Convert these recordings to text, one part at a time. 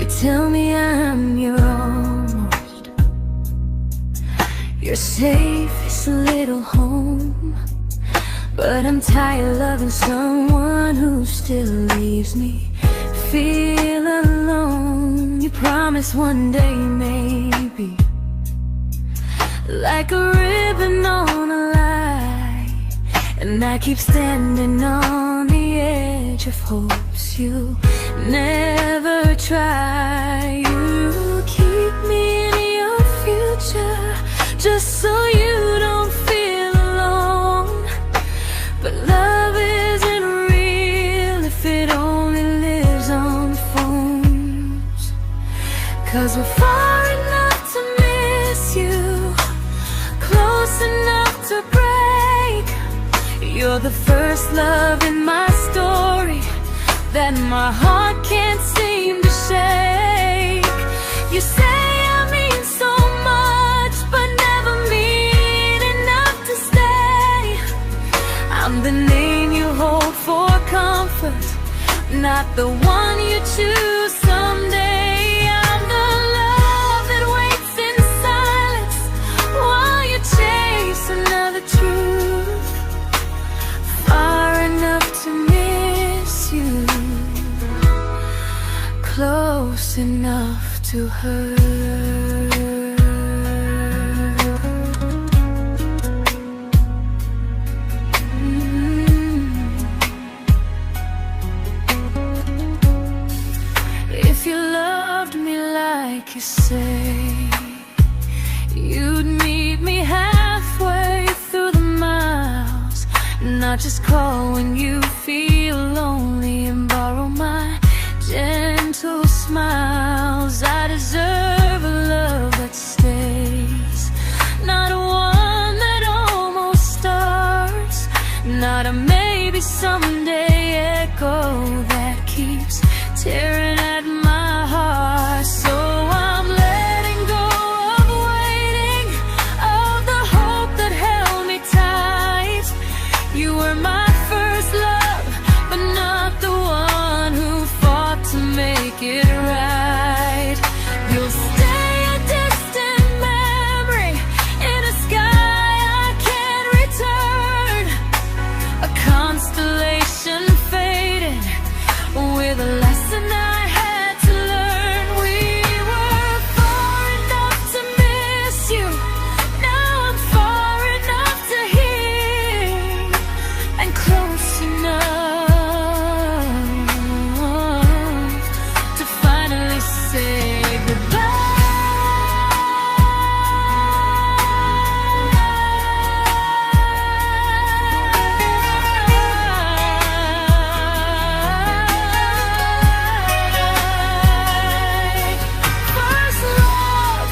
tell me I'm your almost, your safest little home. But I'm tired loving someone who still leaves me feel alone. You promise one day maybe, like a ribbon on a line, and I keep standing on the edge of hopes you never try. You keep me in your future just so you don't feel alone. But love isn't real if it only lives on the phones. 'Cause we're far enough to miss you, close enough to break. You're the first love in my story that my heart can't seem to shake. You say I mean so much, but never mean enough to stay. I'm the name you hold for comfort, not the one you choose someday. I'm the love that waits in silence while you chase another truth. Far enough to miss you, close enough to hurt. If you loved me like you say, you'd meet me halfway through the miles, not just call when you feel lonely and borrow my gentle smiles. I deserve a love that stays, not one that almost starts, not a maybe someday echo that keeps tearing at my heart. So I'm letting go of waiting, of the hope that held me tight. You were my first love, but not the one who fought to make it right. You'll stay a distant memory in a sky I can't return, a constellation faded with a lesson I had to learn. We were far enough to miss you, now I'm far enough to hear, and close enough to finally say goodbye. First love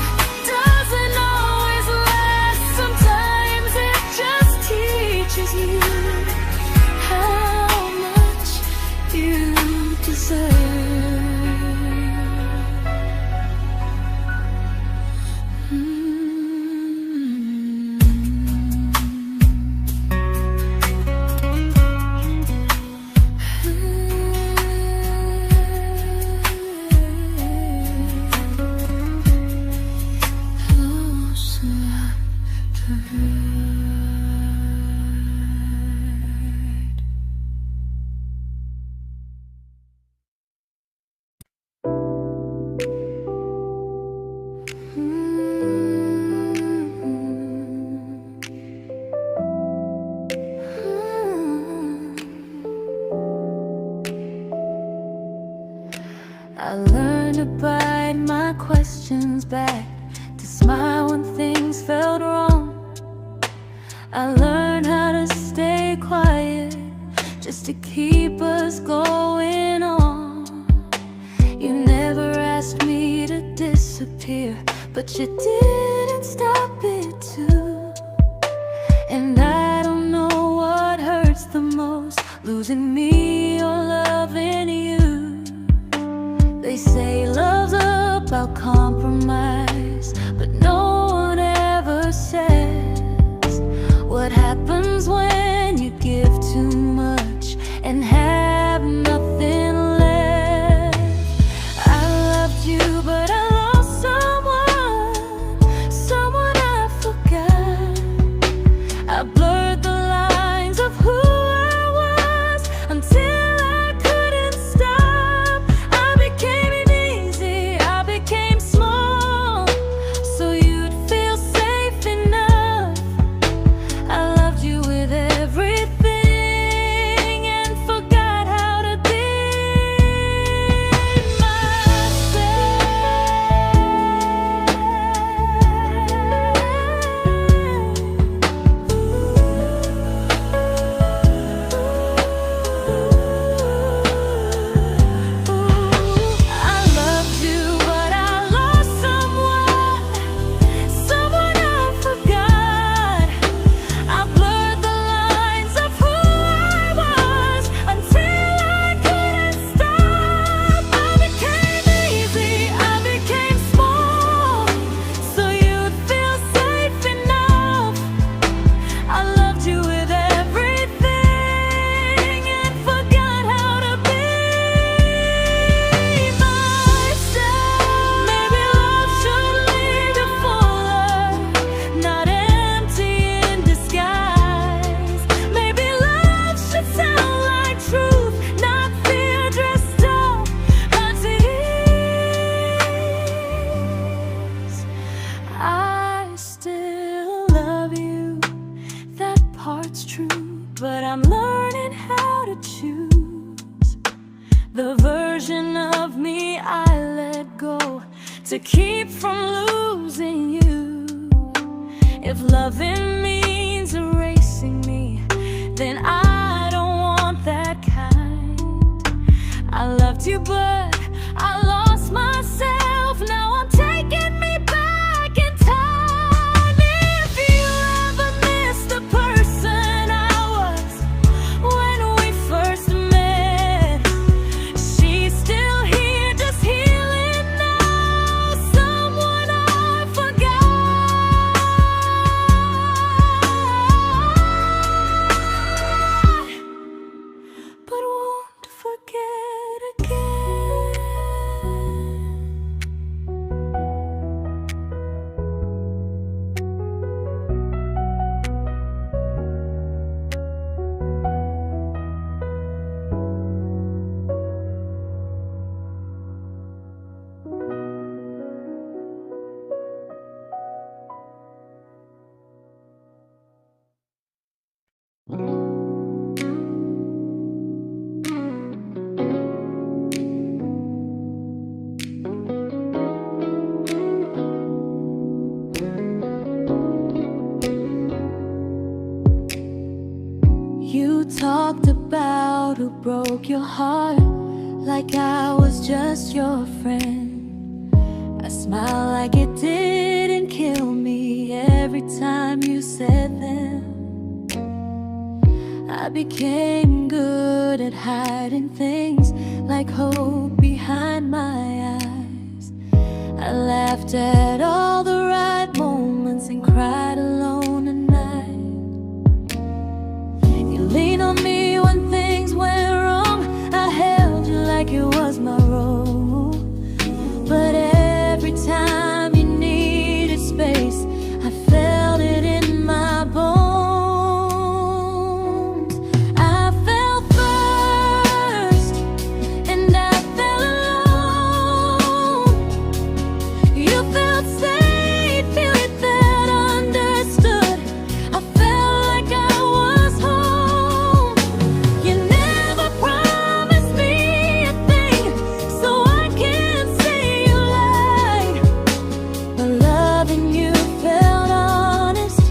doesn't always last, sometimes it just teaches you how much you deserve. Close enough to hurt. I learned to bite my questions back, to smile when things felt wrong. I learned how to stay quiet just to keep us going on. You never asked me to disappear, but you didn't stop it too. And I don't know what hurts the most, losing me or loving you. They say love's about compromise, but no one ever says what happens when you give too much and have nothing left. I loved you I'm learning how to choose the version of me I let go to keep from losing you. If loving means erasing me, then I don't want that kind. I loved you, but I lost myself. Now I'm taking me back in time. If you ever miss the person I was when we first met, she's still here, just healing now. Someone I forgot, but won't forget again. You talked about who broke your heart, like I was just your friend. I smiled like it didn't kill me every time you said them. I became good at hiding things like hope behind my eyes. I laughed at all the right moments and cried alone at night. You leaned on me when things went wrong. I held you like it was my role. But every time you needed space, I felt it in my bones. I fell first, and I fell alone. You felt safe, you felt understood. I felt like I was home. You never promised me a thing, so I can't say you lied. But loving you felt honest,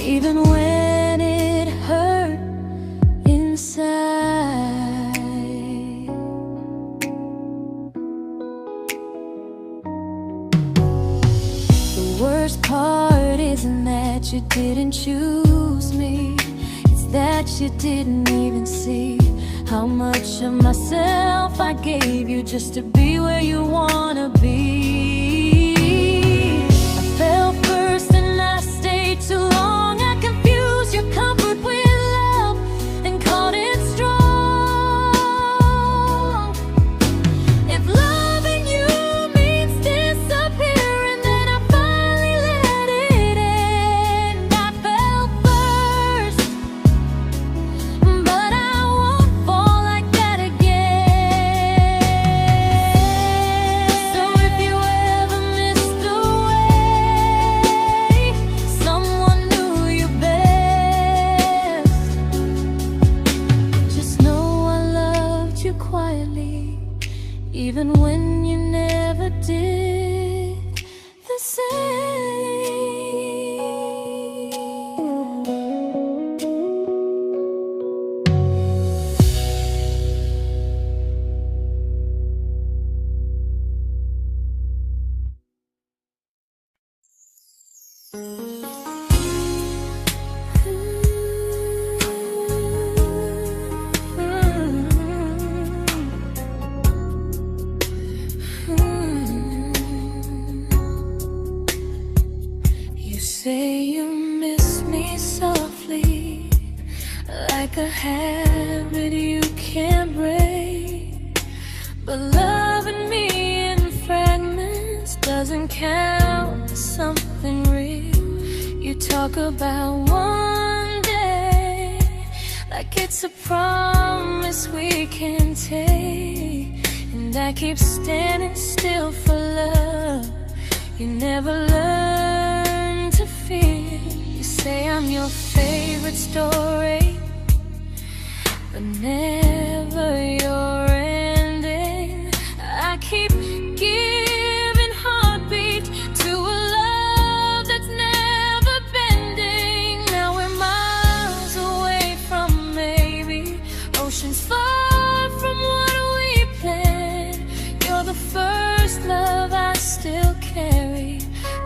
even when it hurt inside. The worst part isn't that you didn't choose me, it's that you didn't even see how much of myself I gave you just to be where you wanna be. I fell first and I stayed too long. I confused your comfort with love and called it strong. If loving you means disappearing, then I finally let it end. I fell first, but I won't fall like that again. So if you ever missed the way someone knew you best, just know I loved you quietly, even when you never did the same. You say you miss me softly, like a habit you can't break. But loving me in fragments doesn't count as something real. You talk about one day like it's a promise we can take, and I keep standing still for love. You never learn to feel. You say I'm your favorite story, but never your ending. I keep giving heartbeat to a love that's never bending. Now we're miles away from maybe, oceans far from what we planned. You're the first love I still carry,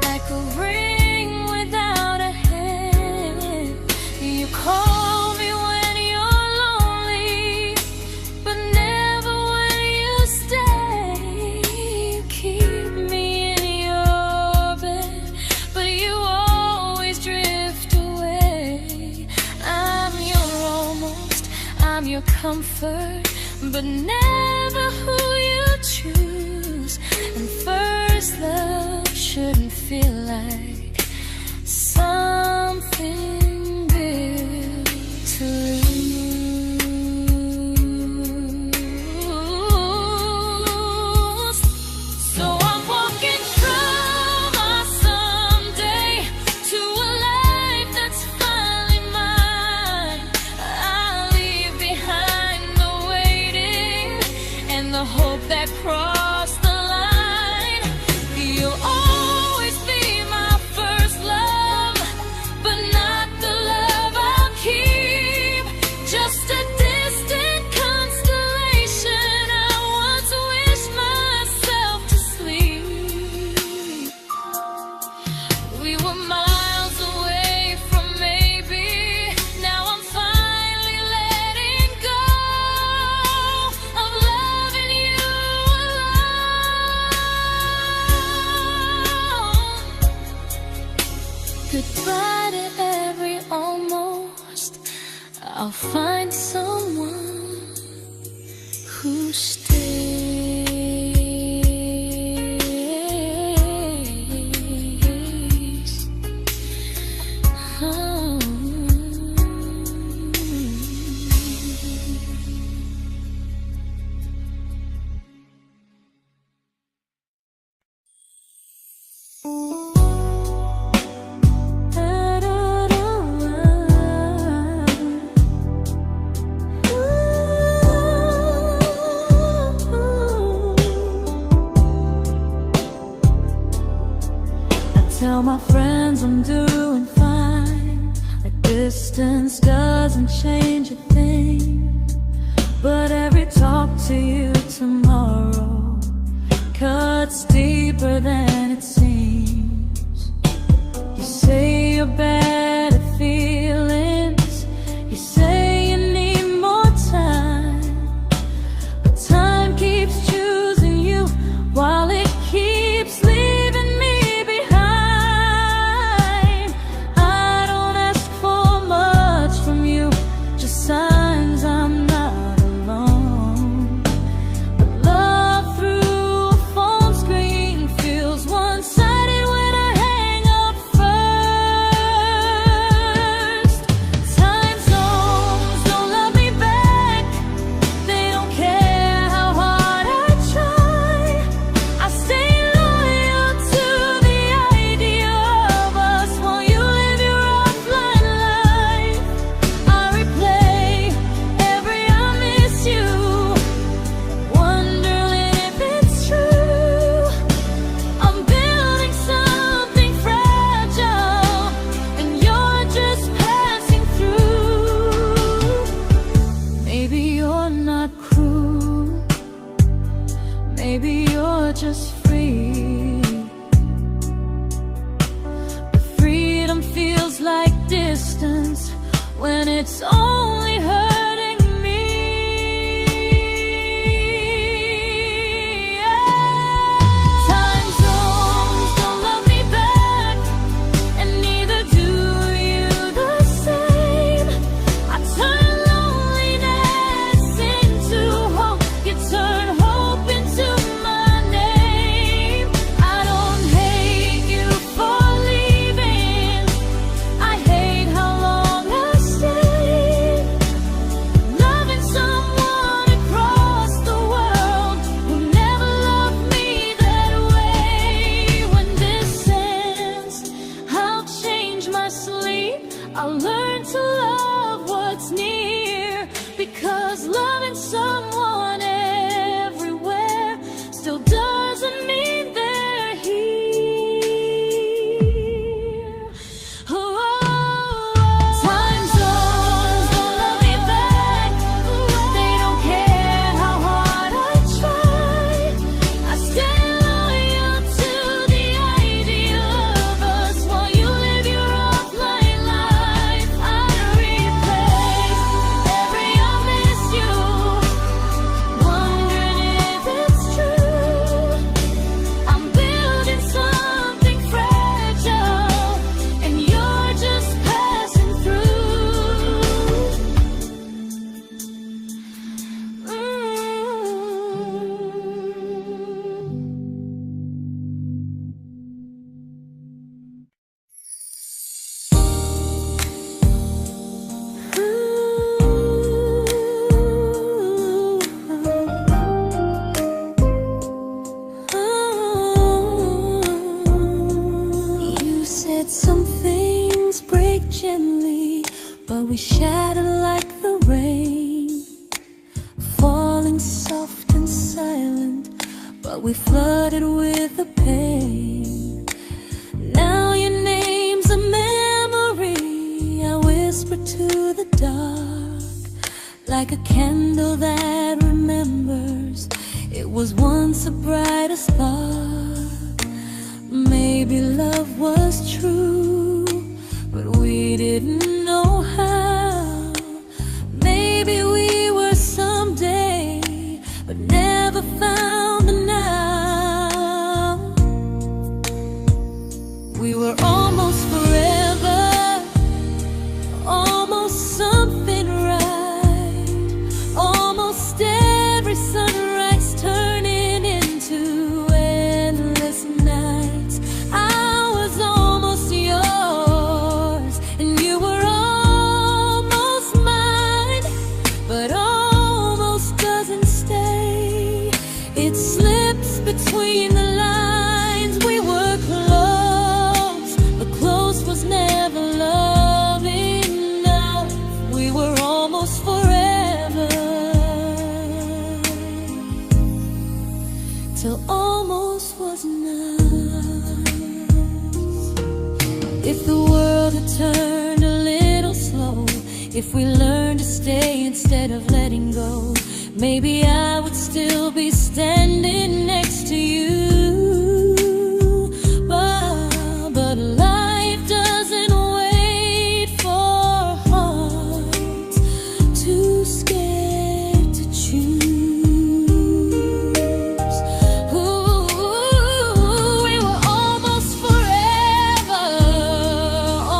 like a ring without a hand. You call me when you're lonely, but never when you stay. You keep me in your bed, but you always drift away. I'm your almost, I'm your comfort, but never who you choose. And first love shouldn't feel like something built to lose. So I'm walking through my someday to a life that's finally mine. I'll leave behind the waiting and the hope that crossed the line. You'll always be my first love, but not the love I'll keep. Just a distant constellation I once wished myself to sleep. We were miles away from maybe, now I'm finally letting go of loving you alone. Goodbye to every almost, I'll find someone who stays. Oh. Tell my friends I'm doing fine, like distance doesn't change a thing. But every talk to you tomorrow cuts deeper than it seems. You say you're bad at feelings, you say you need more time, but time keeps choosing you while it keeps leaving me behind. I don't ask for much from you, just signs I'm not alone. But love through a phone screen feels one-sided when I hang up first. Time zones don't love me back, they don't care how hard I try. I stay loyal to the idea of us while you live your offline life. I replay every I miss you, wondering if it's true. I'm building something fragile, and you're just passing through. Maybe you're not cruel, maybe you're just free. But freedom feels like distance when it's only hurting me. Time zones don't love me back, and neither do you the same. I turn loneliness into hope, you turn hope into my name. I don't hate you for leaving, I hate how long I stayed. we shattered like the rain, falling soft and silent, but we flooded with the pain. Now your name's a memory I whisper to the dark, like a candle that remembers it was once a brighter spark. Maybe love was true, but we didn't know how. Maybe we were someday, but never found the now. We were almost forever, almost something right, almost every sunrise turning into endless nights. I was almost yours, and you were almost mine, but almost doesn't stay. It slips between the lines. We were close, but close was never love enough. We were almost forever, till almost was enough. If the world had turned a little slow, if we learned to stay instead of letting go, maybe I would still be standing next to you. But life doesn't wait for hearts too scared to choose. Ooh, we were almost forever,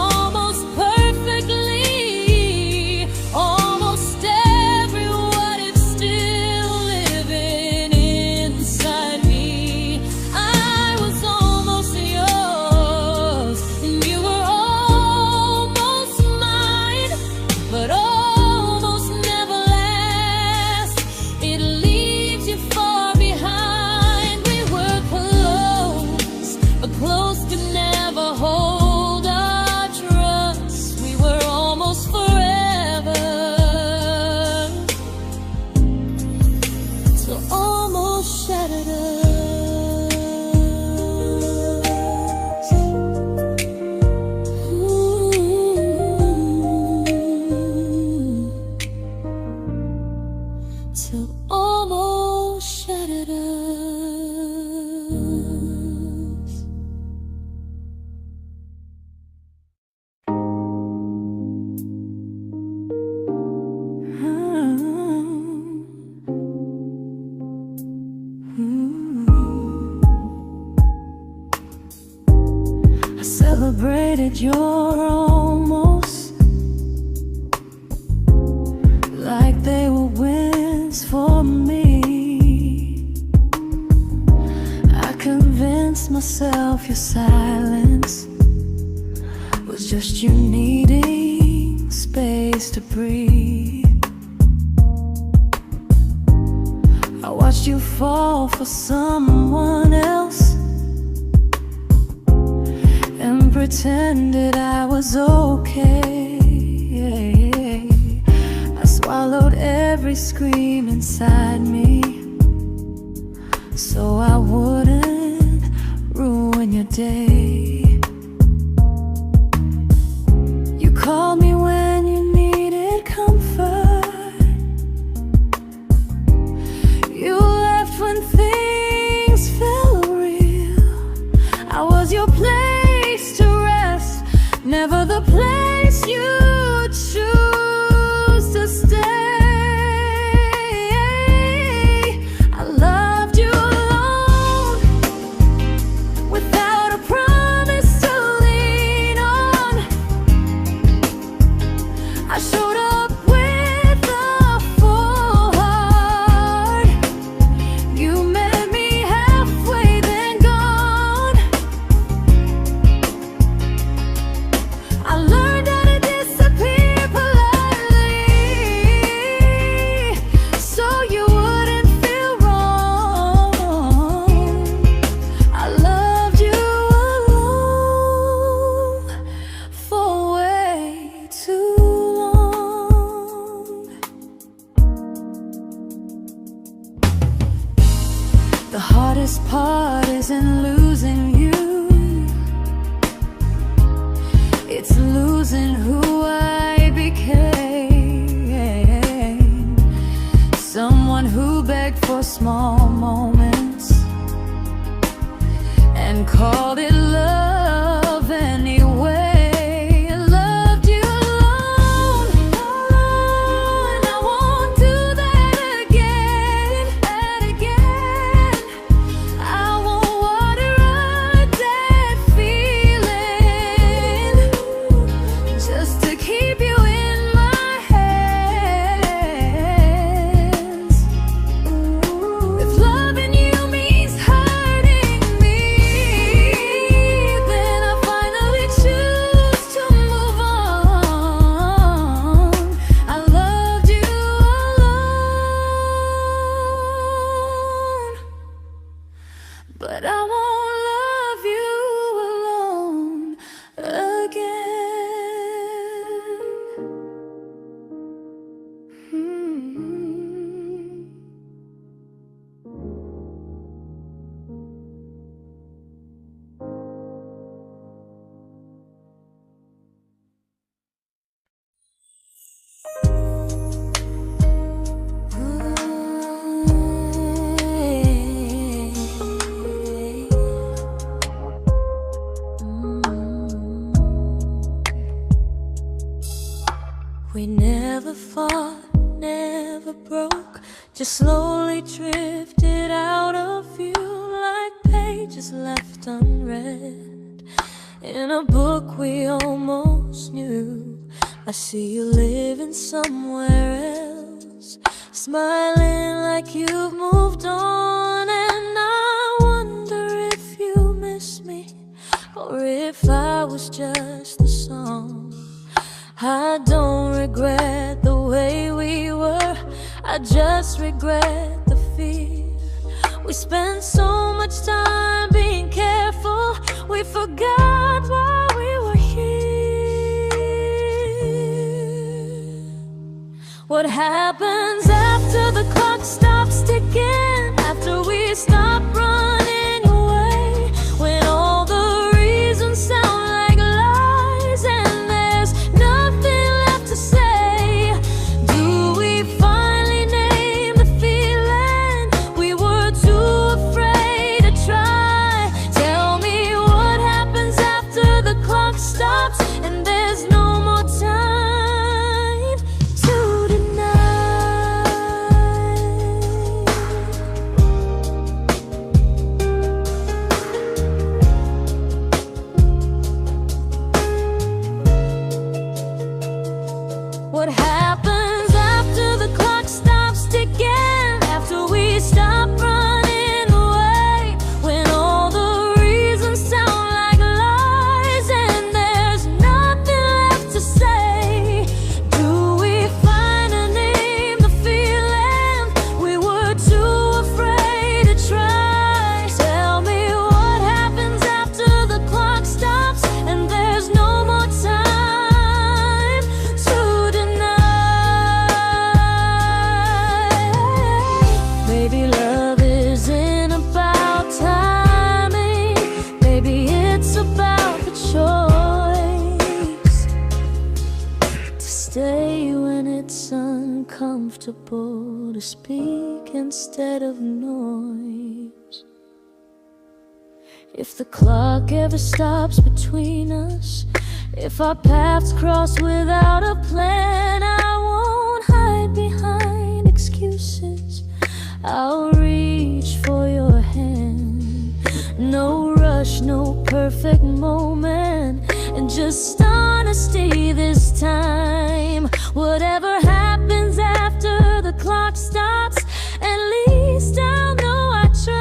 almost perfectly, almost every what if still living inside me. I was almost yours, and you were almost mine, but almost never lasts. It leaves you far behind. We were close, but close could never hold our trust. We were almost forever, till almost shattered us. Ooh, till almost shattered us. I celebrated your almost like they were wins for me. I convinced myself your silence was just you needing space to breathe. I watched you fall for someone else and pretended I was okay. I swallowed every scream inside me so I wouldn't ruin your day. You called me when you needed comfort. You left when things felt real. I was your place to rest, never the place you choose to stay. I loved you alone, without a promise to lean on. I showed up with a full heart. You met me halfway, then gone. I learned how to disappear heart isn't losing you, it's losing who I became. Someone who begged for small moments and called it love anyway. Loved you alone, and I won't do that again, and again. I won't water a dead feeling just to keep you in my hands. If loving you means hurting me, then I finally choose to move on. I loved you alone, but I won't love you alone again. We never fought, never broke, just slowly drifted out of view like pages left unread in a book we almost knew. I see you living somewhere else, smiling like you've moved on, and I wonder if you miss me or if I was just a song. I don't regret the way we were, I just regret the fear. We spent so much time being careful, we forgot why we were here. What happens after the clock stops ticking, after we stop running away, when all the reasons sound like lies and there's nothing left to say? Do we finally name the feeling we were too afraid to try? Tell me what happens after the clock stops and there's no more time to deny. What happens after the clock stops ticking, after we stop running away, when all the reasons sound like lies and there's nothing left to say? Do we finally name the feeling we were too afraid to try? Tell me what happens after the clock stops and there's no more time to deny. Maybe love isn't about timing, maybe it's about the choice to stay when it's uncomfortable, to speak instead of noise. If the clock ever stops between us, if our paths cross without a plan, I won't hide behind excuses, I'll reach for your hand. No rush, no perfect moment, and just honesty this time. Whatever happens after the clock stops, at least I'll know I tried.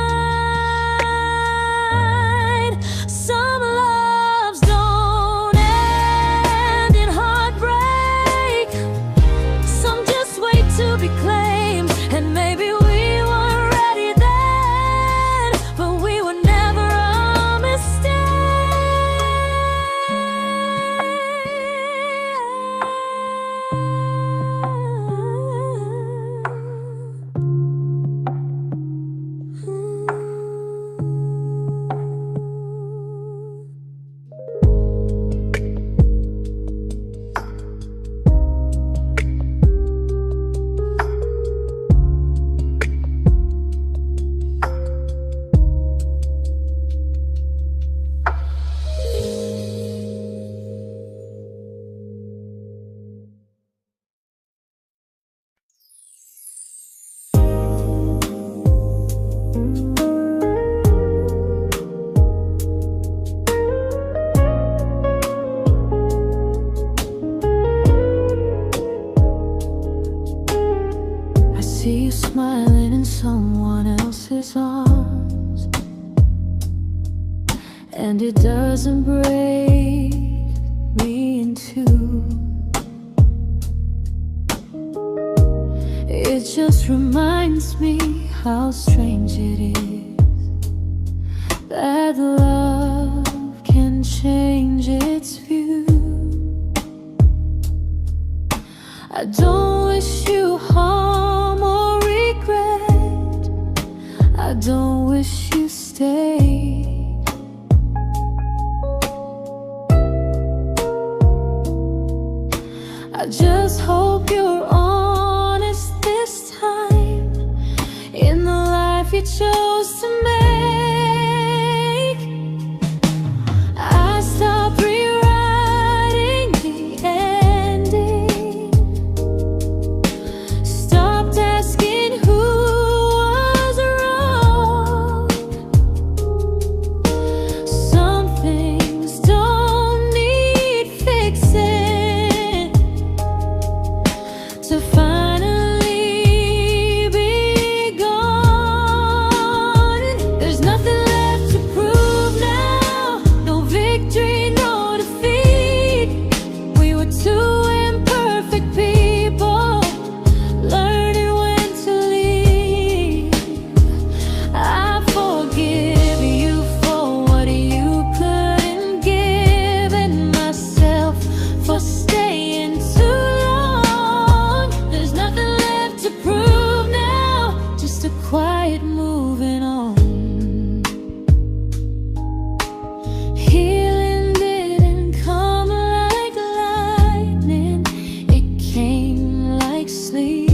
Some loves don't end in heartbreak, some just wait to be claimed, and maybe we weren't ready then, but we were never a mistake. and it doesn't break me in two. It just reminds me how strange it is that love can change its view. I don't wish you harm or regret. I don't wish you stay. I just hope you're honest this time in the life you chose to make. I stopped rewriting the ending, stopped asking who was wrong. Some things don't need fixing to finally be gone. There's nothing left to prove now, no victory, no defeat. We were two imperfect people, learning when to leave. I forgive you for what you couldn't give, and myself for staying too long. There's nothing left to prove now, just a quiet moving on. Healing didn't come like lightning, it came like sleep.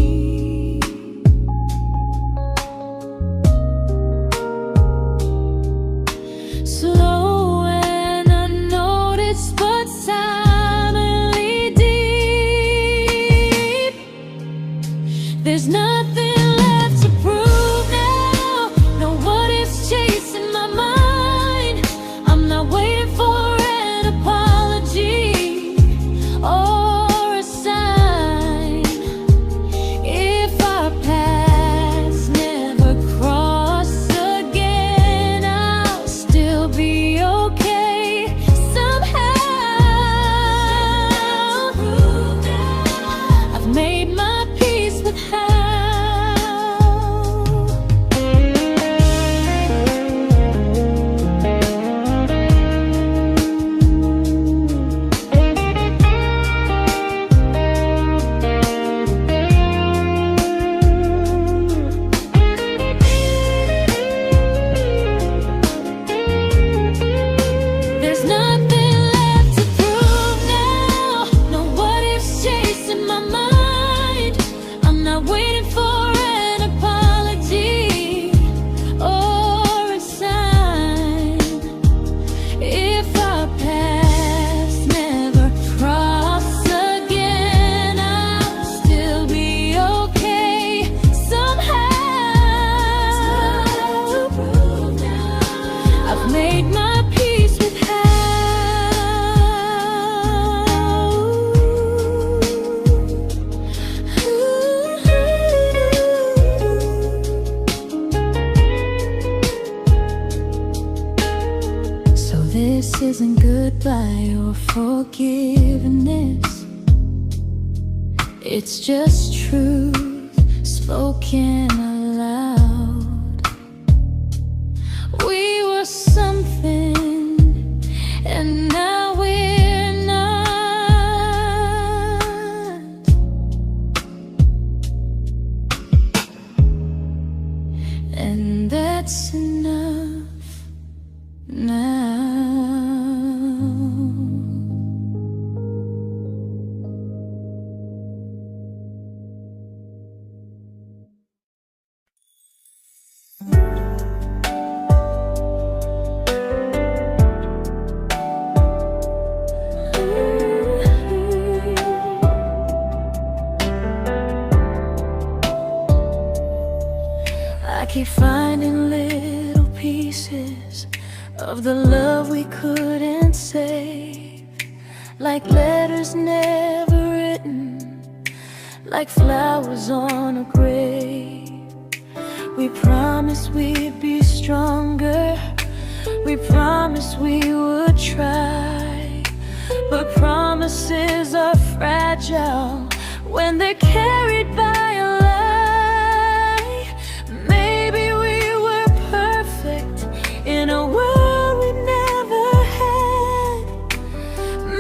Slow and unnoticed, but silently deep. There's nothing left to prove now, no what ifs chasing my mind. I'm not waiting for an apology or a sign. If our paths never cross again, I'll still be okay somehow. I've made my peace with how. There's nothing left to prove now, no what ifs chasing my mind. I'm not waiting for an apology or a sign. If our paths never cross again, I'll still be okay somehow. I've made my peace with how. So this isn't goodbye or forgiveness, it's just truth spoken aloud. We were something, and now we're not. And that's enough now. I keep finding little pieces of the love we couldn't save, like letters never written, like flowers on a grave. We promised we'd be stronger, We promised we would try, but promises are fragile when they're carried by a lie. Maybe we were perfect in a world we never had.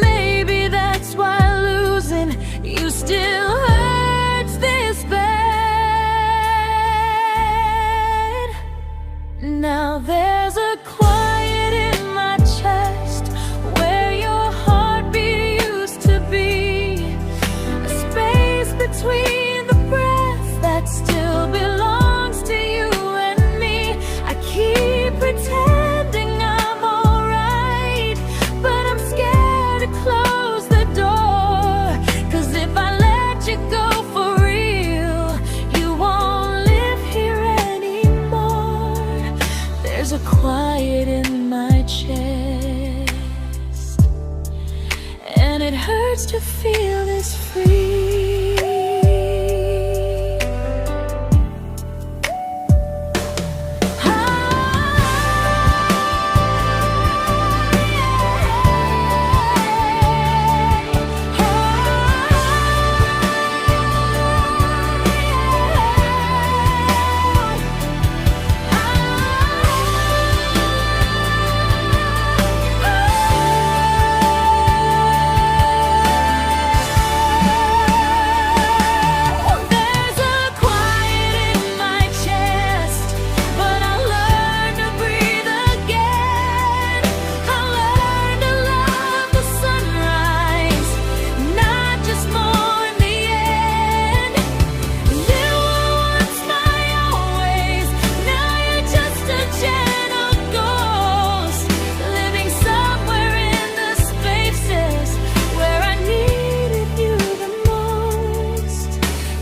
Maybe that's why losing you still hurts this bad. Now there's a quiet in my chest where your heartbeat used to be, a space between the breath that still belongs to you and me. I keep pretending I'm alright, but I'm scared to close the door. 'Cause if I let you go for real, you won't live here anymore. There's a quiet in my chest, and it hurts to feel this free.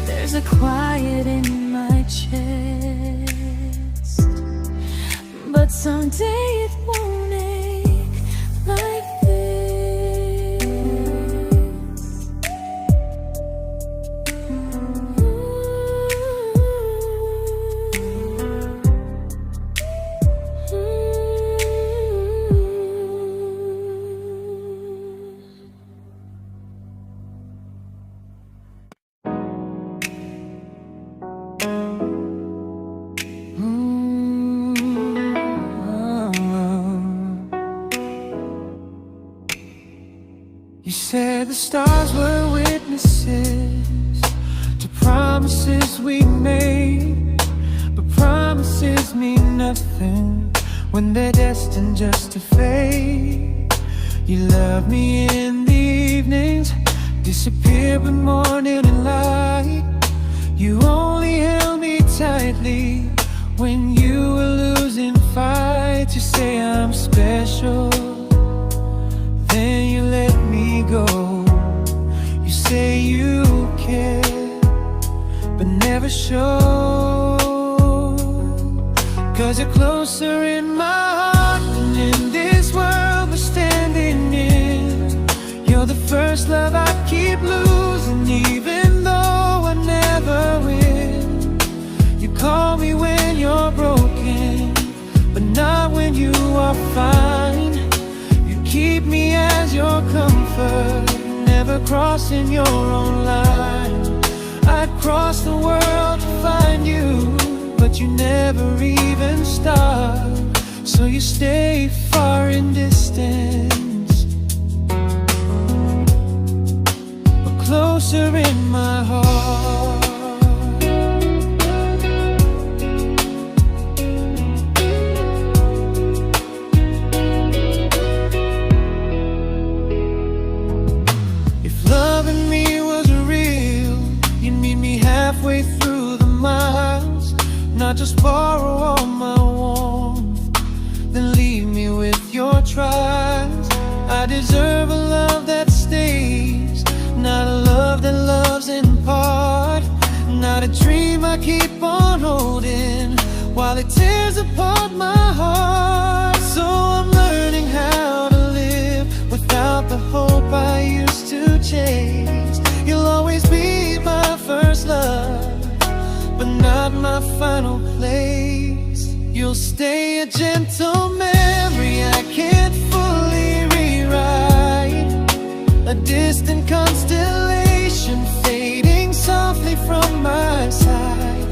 There's a quiet in my chest, but someday it won't ache like this. You said the stars were witnesses to promises we made, but promises mean nothing when they're destined just to fade. You love me in the evenings, disappear when morning and light. You only held me tightly when you were losing fights. You say I'm special, then you let me go. You say you care, but never show. 'Cause you're closer in my heart than in this world we're standing in. You're the first love I keep losing, even though I never win. You call me when you're broken, but not when you are fine. Keep me as your comfort, never crossing your own line. I'd cross the world to find you, but you never even start. So you stay far in distance, but closer in my heart. Halfway through the miles, not just borrow all my warmth, then leave me with your trials. I deserve a love that stays, not a love that loves in part. Not a dream I keep on holding while it tears apart my heart. So I'm learning how to live without the hope I used to chase. You'll always be my first love, but not my final place. You'll stay a gentle memory distant constellation fading softly from my side.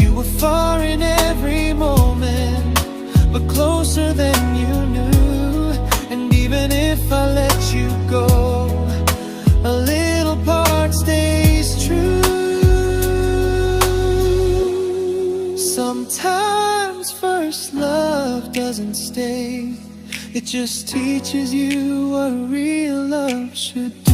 You were far in every moment, but closer than you knew. And even if I let you go, a little part stays true. Sometimes first love doesn't stay, it just teaches you what real love should do.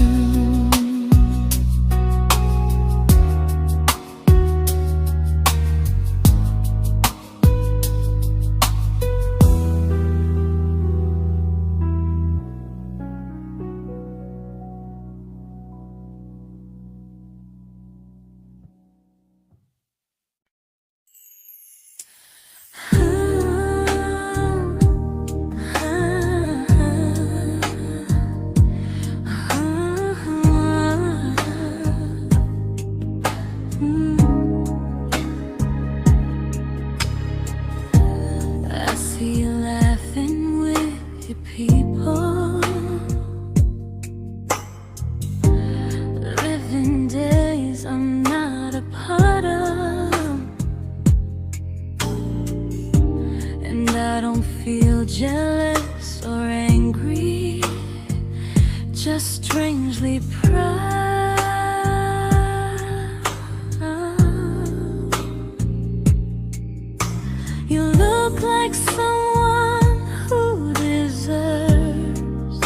Jealous or angry, just strangely proud. You look like someone who deserves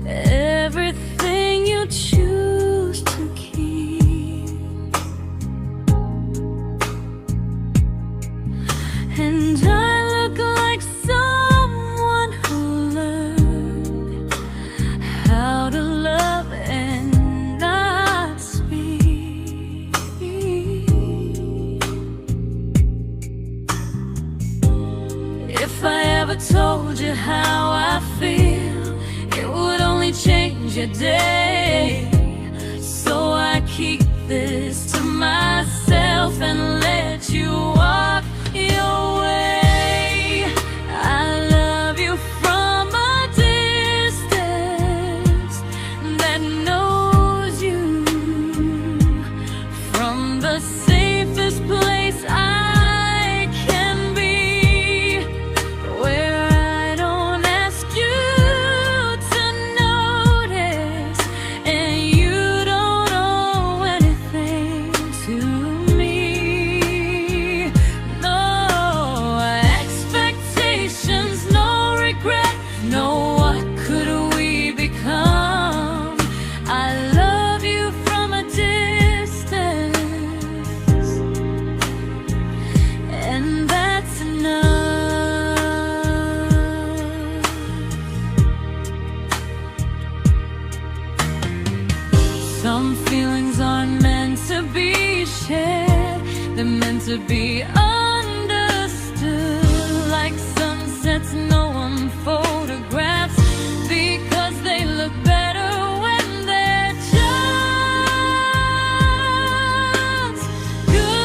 everything you choose to keep. And I look like someone who learned how to love and not speak. If I ever told you how I feel, it would only change your day. So I keep this to myself and let you walk your way. I love you from a distance that knows you, from the safest place I can be, where I don't ask you to notice and you don't owe anything to me. No expectations, no regret, no what could we become. I love you from a distance, and that's enough. Some feelings aren't meant to be shared, they're meant to be understood. Like sunsets no one photographs, because they look better when they're just good.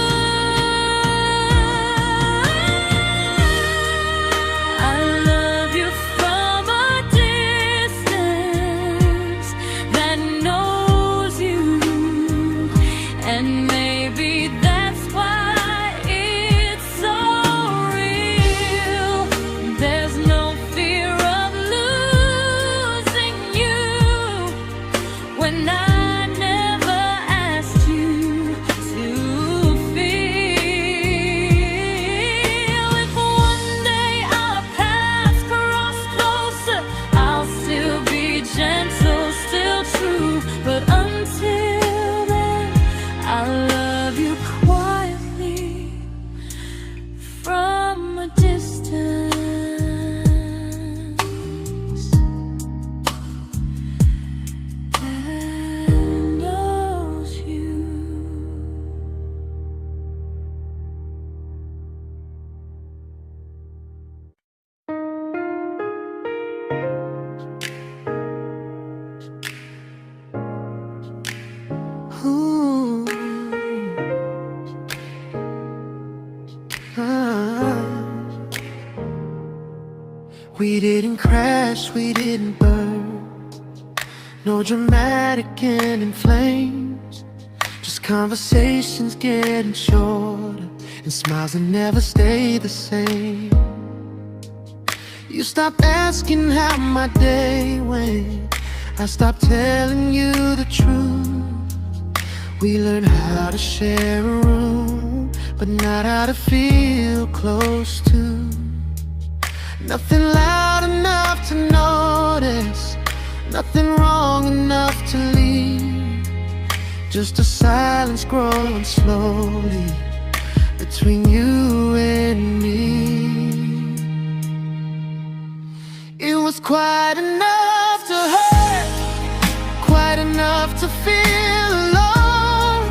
I love you from a distance that knows you, and maybe that's why it's so real. There's no fear of losing you when I never asked you to feel. If one day our paths cross closer, I'll still be gentle, still true. But until then, I love you quietly from a distance that knows you. Ooh. Ah. We didn't crash, we didn't burn. No dramatic ending flames, just conversations getting shorter, and smiles that never stay the same. You stopped asking how my day went, I stopped telling you the truth. We learned how to share a room, but not how to feel close to. Nothing loud enough to notice, nothing wrong enough to leave. Just a silence growing slowly between you and me. It was quite enough to hurt, quite enough to feel alone.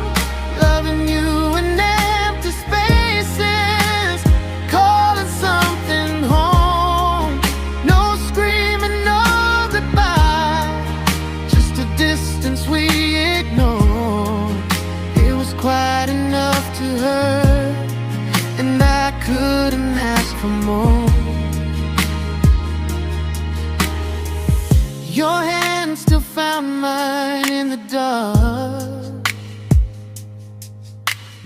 Loving you in empty spaces, calling something home. No screaming, no goodbye, just a distance we ignored. It was quite enough to hurt, and I couldn't ask for more. Your hand still found mine in the dark,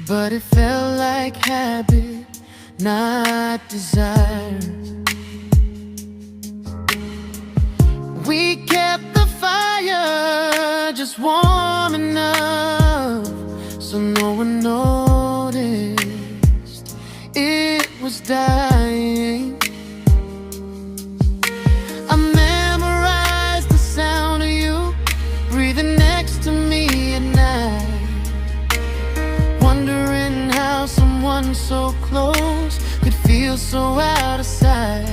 but it felt like habit, not desire. We kept the fire just warm enough so no one noticed it was dying. I memorized the sound of you breathing next to me at night, wondering how someone so close could feel so out of sight.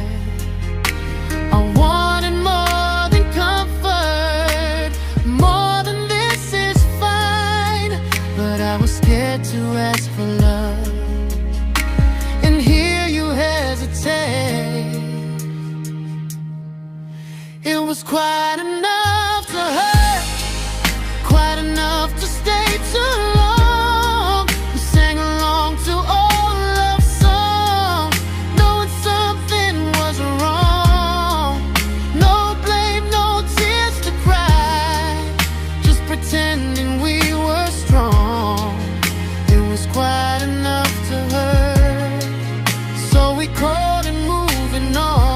I wanted more than comfort, more than this is fine, but I was scared to ask for love, and here you hesitate. It was quite enough to hurt, quite enough to stay too long. We sang along to old love songs, knowing something was wrong. No blame, no tears to cry, just pretending we were strong. It was quite enough to hurt, so we called it moving on.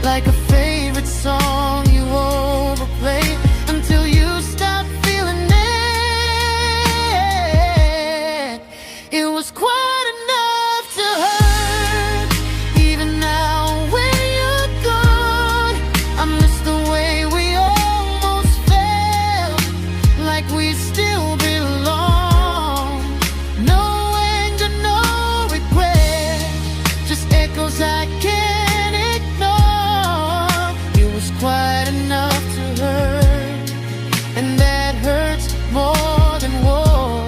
Like a favorite song you overplay until you stop feeling it. It was quite enough to hurt. Even now when you're gone, I miss the way we almost felt, like we still belong. No anger, no regret, just echoes I can't ignore. Quite enough to hurt, and that hurts more than war.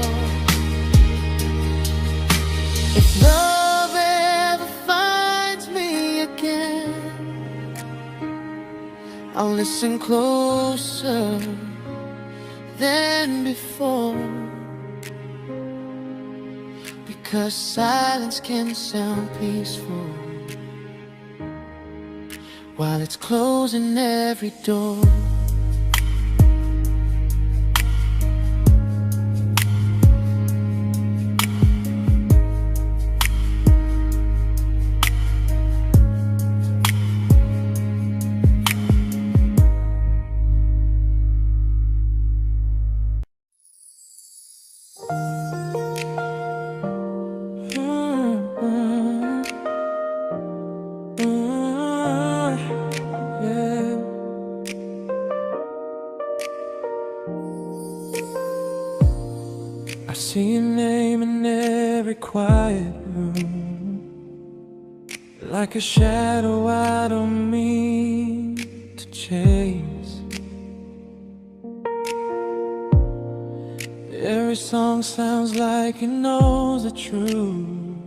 If love ever finds me again, I'll listen closer than before, because silence can sound peaceful while it's closing every door. I see your name in every quiet room, like a shadow I don't mean to chase. Every song sounds like it knows the truth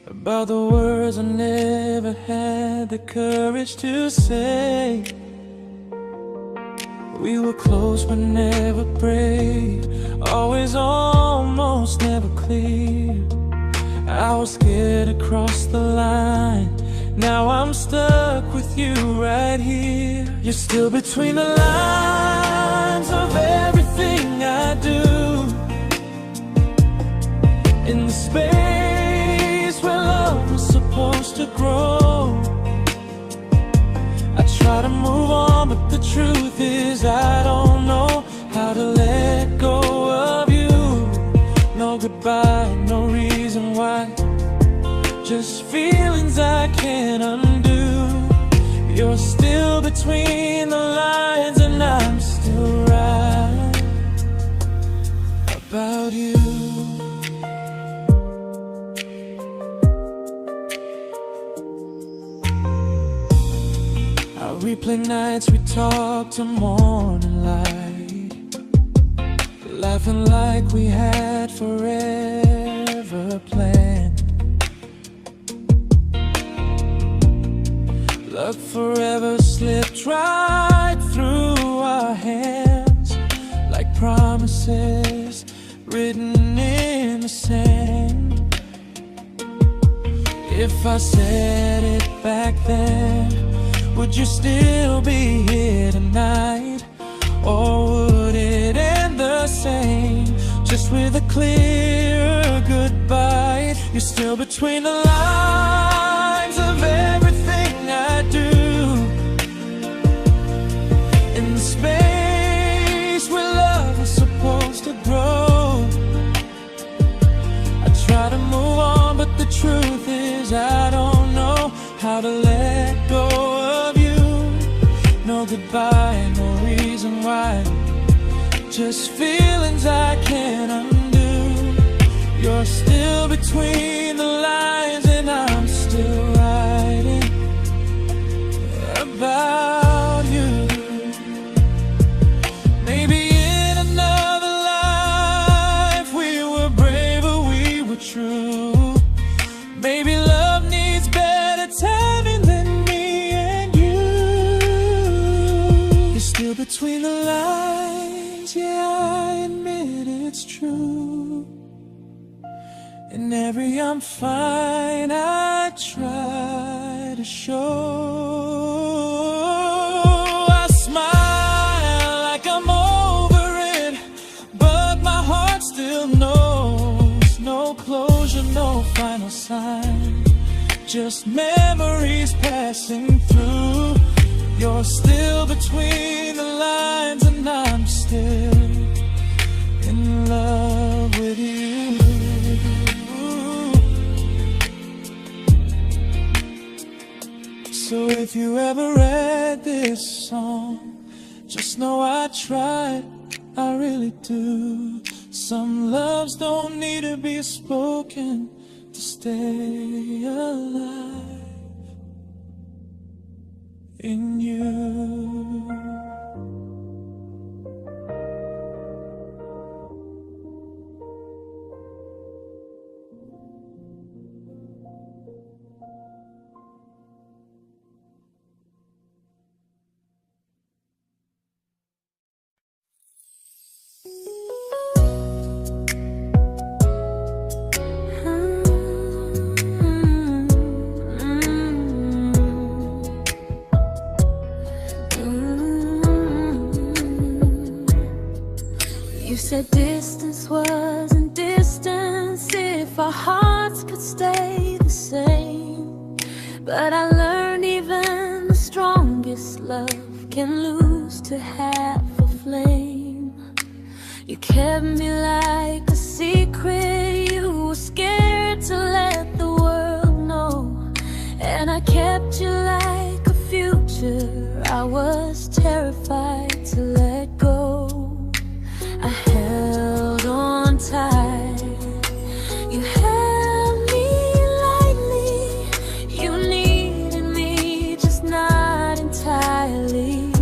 about the words I never had the courage to say. We were close but never brave, always almost, never close. clear. I was scared to cross the line. Now I'm stuck with you right here. You're still between the lines of everything I do. In the space where love was supposed to grow. I try to move on, but the truth is I don't know how to let go of you. No goodbye, no reason why. Just feelings I can't undo. You're still between the lines, and I'm still right about you. I replay nights we talk till morning light, laughing like we had forever planned. Luck forever slipped right through our hands, like promises written in the sand. If I said it back then, would you still be here tonight? Or would it end the same, just with a clear goodbye? You're still between the lines of everything I do. In the space where love was supposed to grow. I try to move on, but the truth is I don't know how to let go of you. No goodbye, no reason why. Just feelings I can't undo. You're still between the lines, and I'm still writing about you. Maybe in another life we were braver, we were true. Maybe love needs better timing than me and you. You're still between the lines, yeah, I admit it's true. In every I'm fine I try to show. I smile like I'm over it, but my heart still knows. No closure, no final sign, just memories passing through. You're still between the lines, and I'm still in love with you. So if you ever read this song, just know I tried, I really do. Some loves don't need to be spoken to stay alive in you. You said distance wasn't distance if our hearts could stay the same. But I learned even the strongest love can lose to half a flame. You kept me like a secret you were scared to let the world know. And I kept you like a future I was terrified to let go. I held on tight, you held me lightly. You needed me, just not entirely.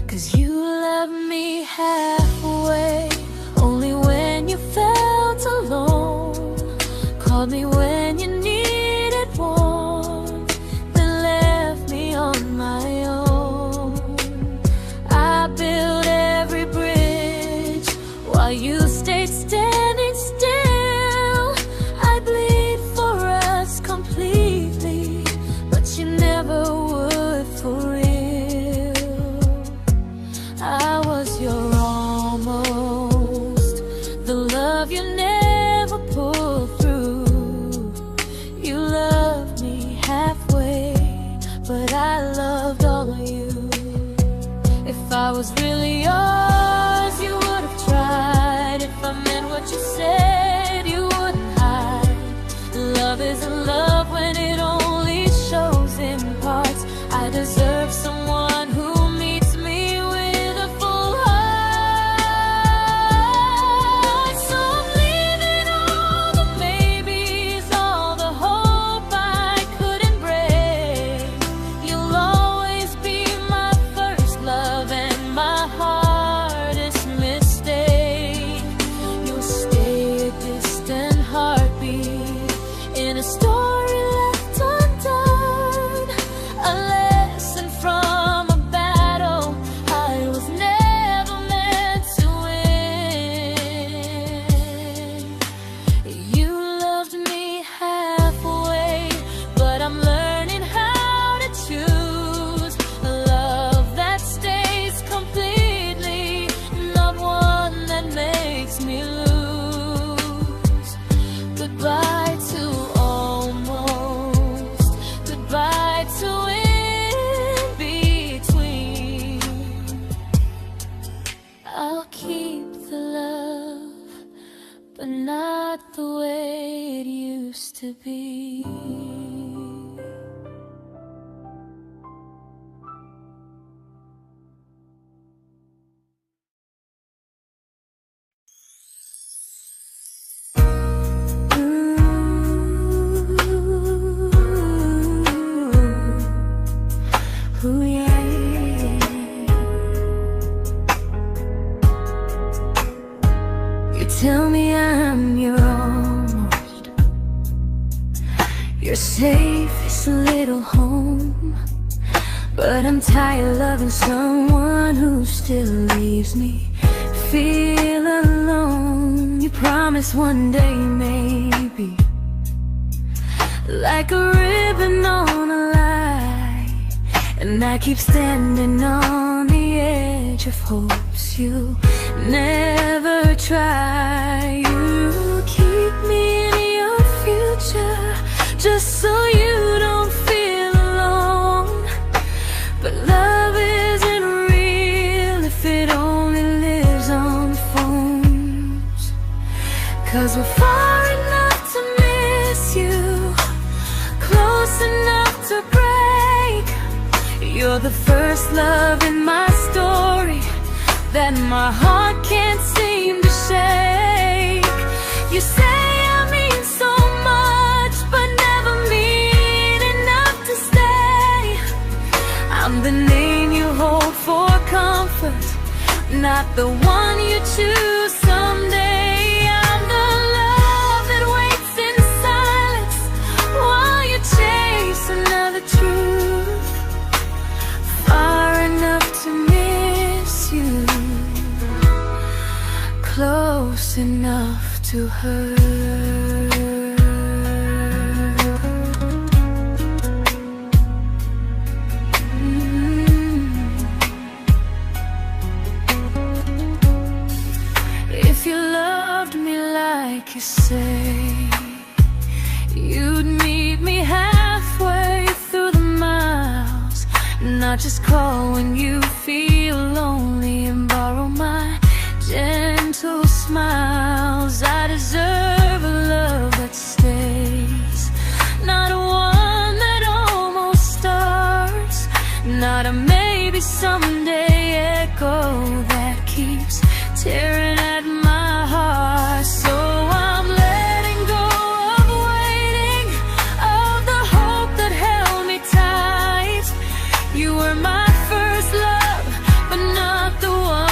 'Cause you loved me halfway, only when you felt alone. Called me when you needed warmth, then left me on my own. I built every bridge while you stayed standing still. love you never pulled through. You loved me halfway, but I loved all of you. If I was really yours, you would have tried. If I meant what you said, you wouldn't hide. Love isn't love when it only shows in parts. I deserve someone who meets me with a full heart. So I'm leaving all the maybes, all the hope I couldn't break. You'll always be my first love and my hardest mistake. You'll stay a distant heartbeat in a story left undone, a lesson from a battle I was never meant to win. You loved me halfway, but I'm learning how to choose a love that stays completely, not one that makes me lose. Goodbye to almost, goodbye to in between. I'll keep the love, but not the way it used to be. Ooh, yeah, yeah. You tell me I'm your almost, your safest little home, but I'm tired loving someone who still leaves me feel alone. You promise one day maybe, like a ribbon on a line, and I keep standing on the edge of hopes you never try. You keep me in your future just so you don't feel alone. But love isn't real if it only lives on phones. 'Cause we're far enough to miss you, close enough to break. You're the first love in my story that my heart can't seem to shake. You say I mean so much, but never mean enough to stay. I'm the name you hold for comfort, not the one you choose someday. I'm the love that waits in silence while you chase another truth. Far enough to miss you, close enough to hurt. If you loved me like you say, you'd meet me halfway through the miles, not just call when you feel lonely and borrow my gentle smiles. I deserve a love that stays, not one that almost starts, not a maybe someday echo that keeps tearing at my heart. So I'm letting go of waiting, of the hope that held me tight. You were my first love, but not the one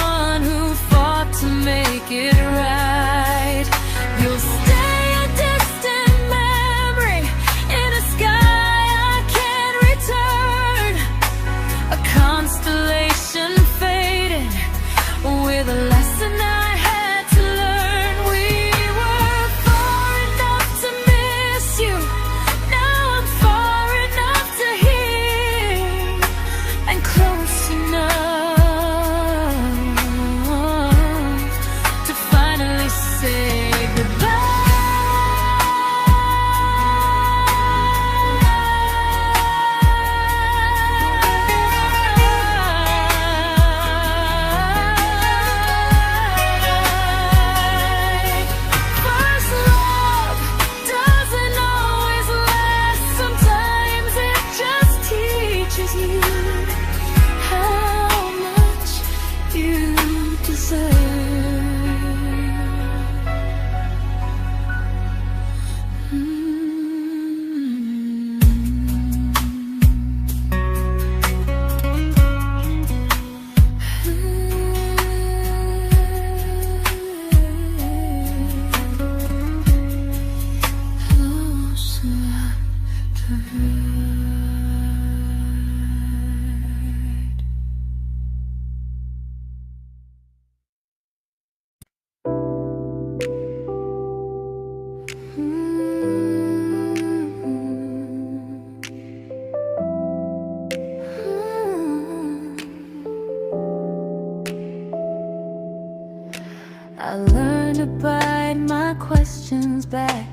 I learned to bite my questions back,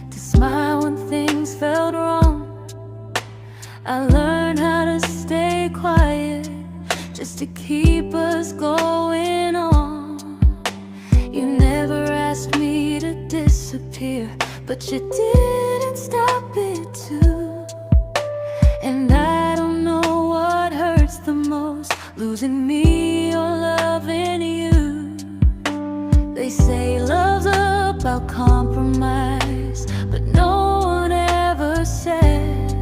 to smile when things felt wrong. I learned how to stay quiet, just to keep us going on. You never asked me to disappear, but you didn't stop it too. And I don't know what hurts the most, losing me or loving you. They say love's about compromise, but no one ever says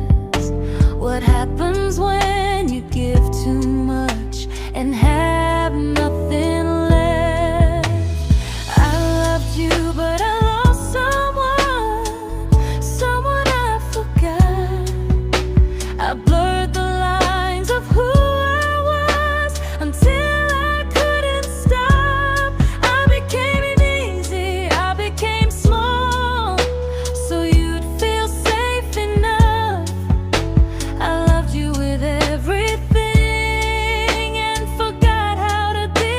what happens when you give too much and have nothing left. I loved you, but I lost someone I forgot. I blurred the lines of who I was until I couldn't stop. I became easy, I became small, so you'd feel safe enough. I loved you with everything and forgot how to be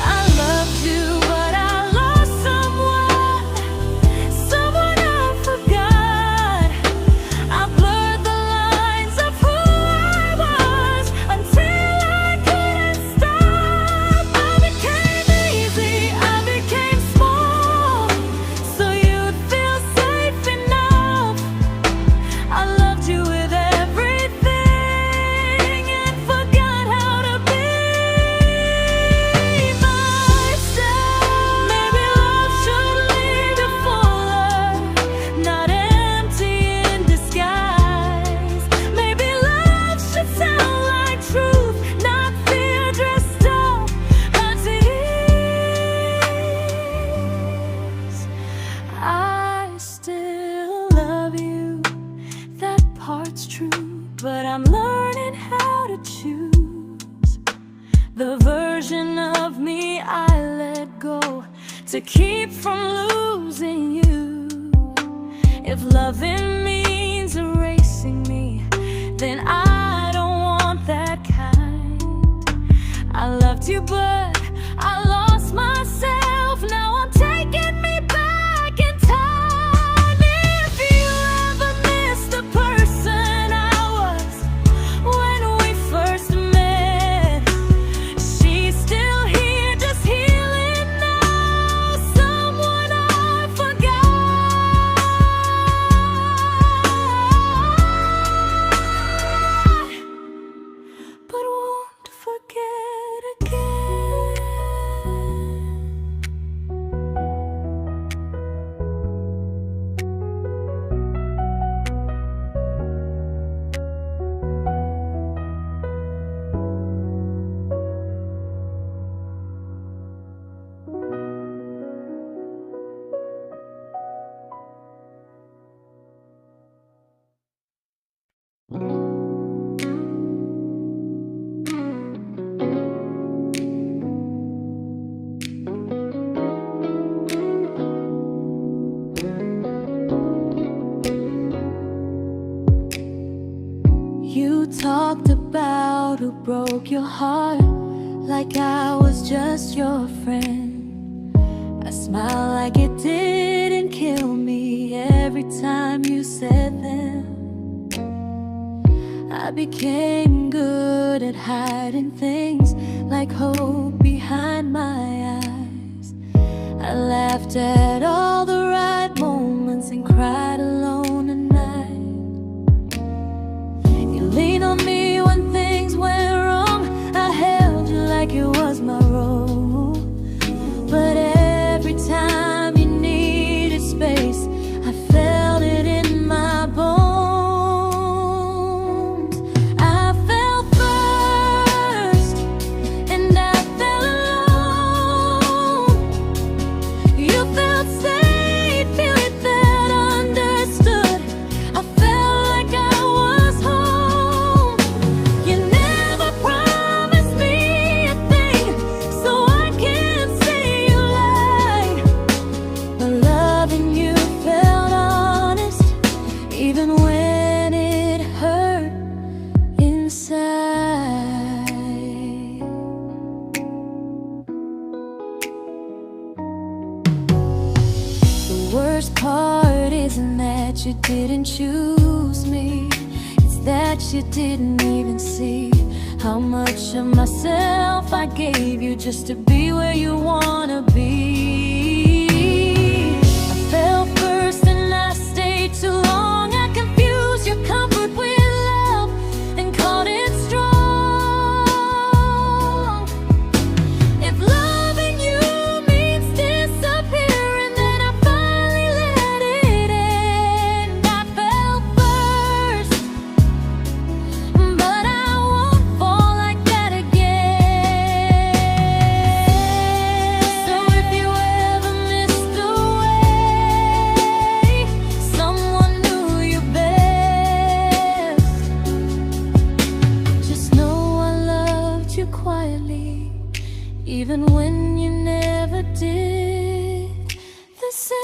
I loved you, but I lost someone I forgot. I blurred the lines of who I was until I couldn't stop. I became easy, I became small, so you'd feel safe enough. I loved you with everything and forgot how to be myself. Maybe love should lead you fuller, not empty in disguise. Maybe love should sound like truth, not fear dressed up as ease. I still love you, that part's true, but I'm learning how to choose the version of me I let go to keep from losing you. If loving means erasing me, then I don't want that kind. I loved you, but I lost myself. Now I'm taking me back in time. If you ever missed the person I was when we first met, she's still here, just healing now. Someone I forgot, but won't forget again. You talked about who broke your heart, like I was just your friend. I smile like it didn't kill me every time you said them. I became good at hiding things like hope behind my eyes. I laughed at all the right moments and cried alone at night. You leaned on me when things went wrong. I held you like it was my role. But every time you needed space, I felt it in my bones. I fell first, and I fell alone. You felt safe. worst part isn't that you didn't choose me, it's that you didn't even see how much of myself I gave you just to be where you wanna be. I fell first and I stayed too long. I confused your comfort with love and called it strong. If loving you means disappearing, then I finally let it end. I fell first, but I won't fall like that again. So if you ever missed the way someone knew you best, just know I loved you quietly, even when you never did the same.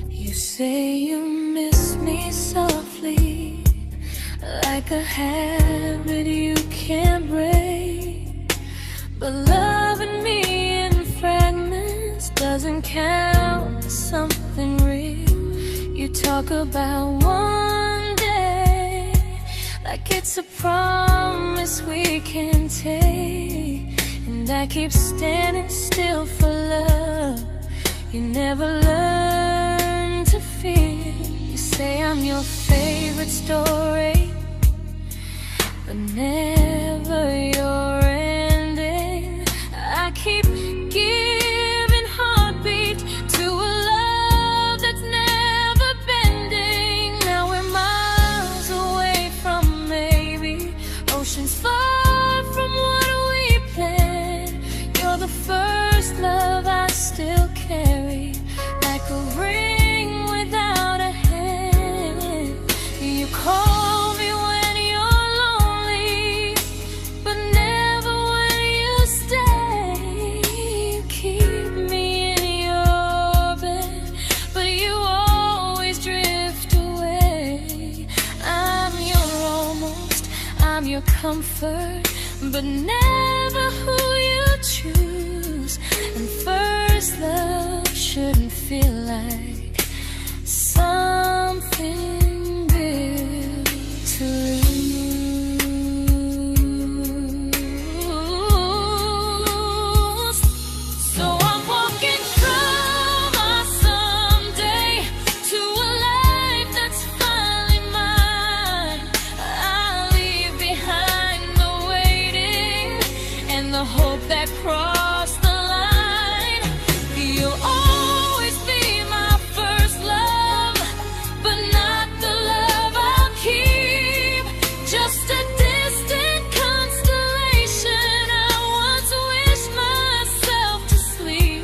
You say you miss me softly, like a habit you can't break. But loving me in fragments doesn't count as something real. You talk about one day like it's a promise we can take, and I keep standing still for love. You never learn to feel. You say I'm your favorite story, but never your ending. I keep giving heartbeat to a love that's never bending. Now we're miles away from maybe oceans far from what we planned. You're the first love I still carry, like a ring without a hand. You call me when you're lonely, but never when you stay. You keep me in your bed, but you always drift away. I'm your almost, I'm your comfort, but never who you choose. And first love shouldn't feel like something built to lose. So I'm walking from my someday to a life that's finally mine. I'll leave behind the waiting and the hope that crossed the line. You'll always be my first love, but not the love I'll keep. Just a distant constellation I once wished myself to sleep.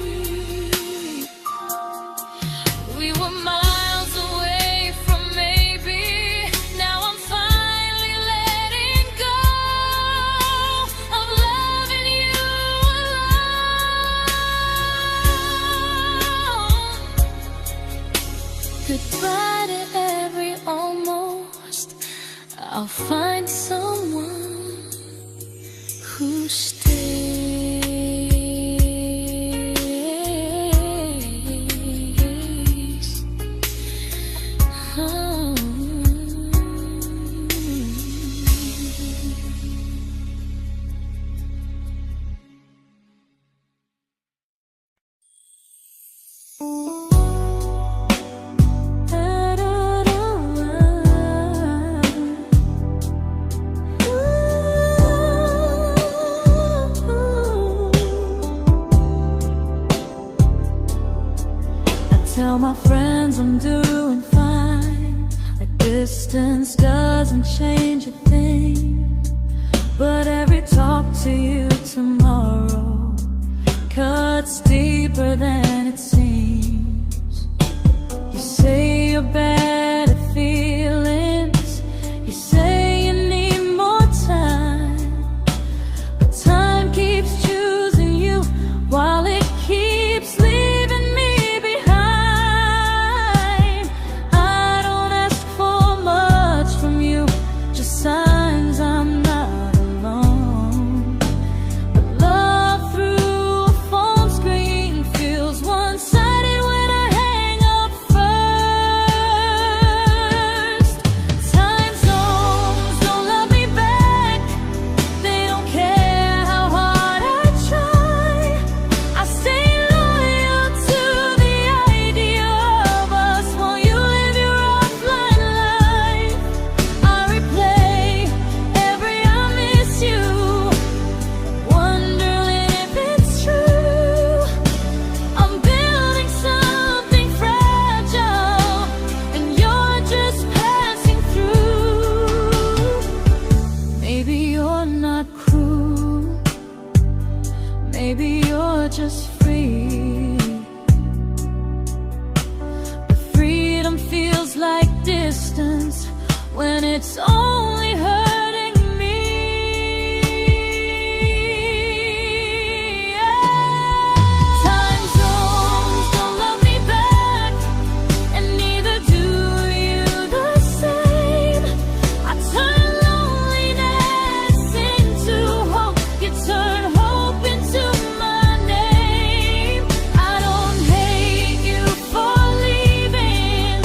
We were miles away from maybe. Now I'm finally letting go of loving you alone. Goodbye to every almost. I'll find someone who stays. Oh. Tell my friends I'm doing fine, that distance doesn't change a thing. But every talk to you tomorrow cuts deeper than it seems. your better feelings. You say you need more time, but time keeps choosing you while it keeps leaving me behind. I don't ask for much from you, just signs I'm not alone. But love through a phone screen feels one-sided when I hang up first. Time zones don't love me back. They don't care how hard I try. I stay loyal to the idea of us while you live your offline life. I replay every I miss you, wondering if it's true. I'm building something fragile, and you're just passing through. Maybe you're not cruel, maybe you're just free. But freedom feels like distance when it's only hurting me. Time zones don't love me back, and neither do you the same. I turn loneliness into hope, you turn hope into my name. I don't hate you for leaving,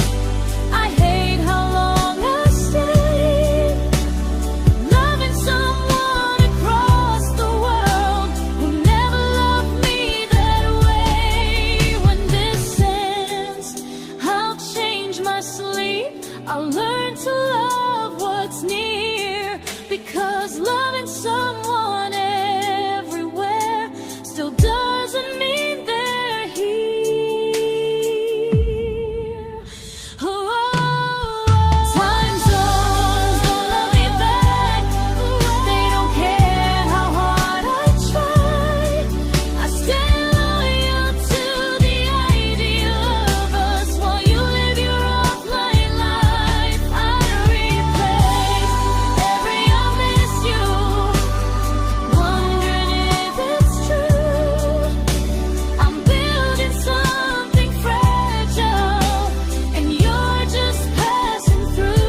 I hate how long I stayed. Loving someone across the world who never loved me that way. When this ends, I'll change my sleep, I'll learn to love what's near, because loving someone everywhere still doesn't mean they're here. Time zones don't love me back. They don't care how hard I try. I stay loyal to the idea of us while you live your offline life. I replay every I miss you, wondering if it's true. I'm building something fragile, and you're just passing through.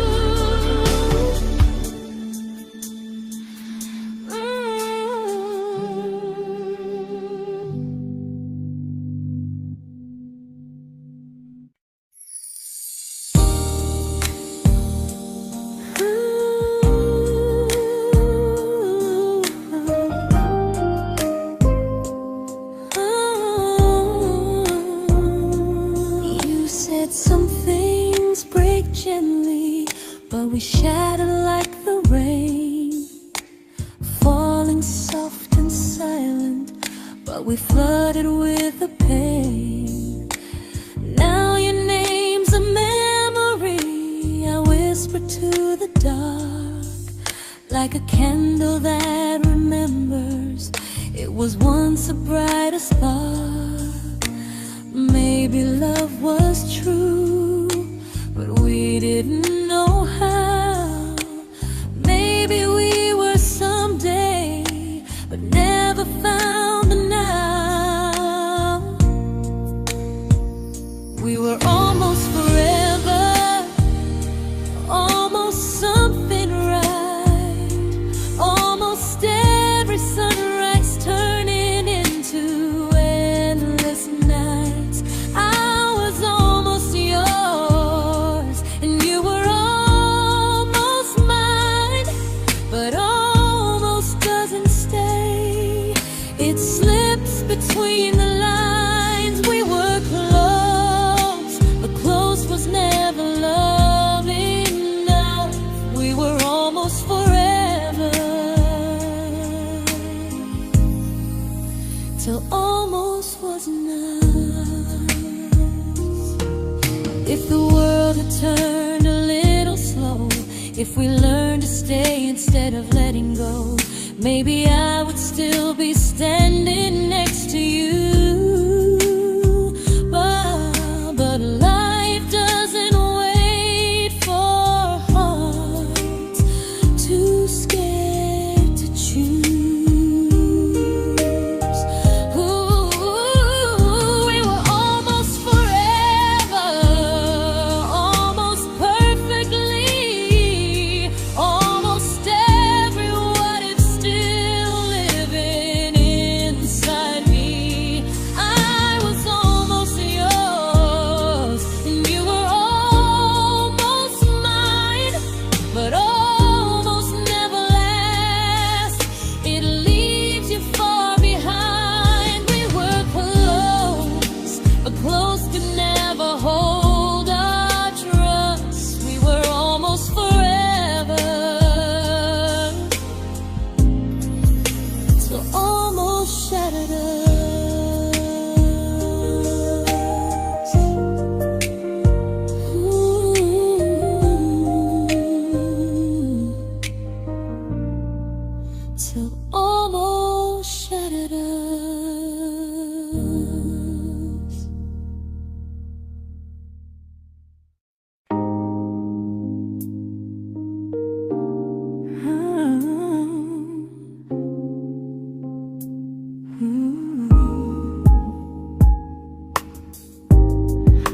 You said some things break gently, but we shatter like the rain, falling soft and silent, but we flooded with the pain. Now your name's a memory I whisper to the dark, like a candle that remembers it was once a brighter spark. Maybe love was true, but we didn't know how. Maybe we were someday, but never found the now. We were almost forever, almost something right, almost every sunrise turning into endless nights. I was almost yours, and you were almost mine, but almost doesn't stay. It slips between the lines. We were close, but close was never love enough. We were almost forever, till almost was enough. If the world had turned a little slow, if we learned to stay instead of letting go, maybe I would still be standing next to you. But life doesn't wait.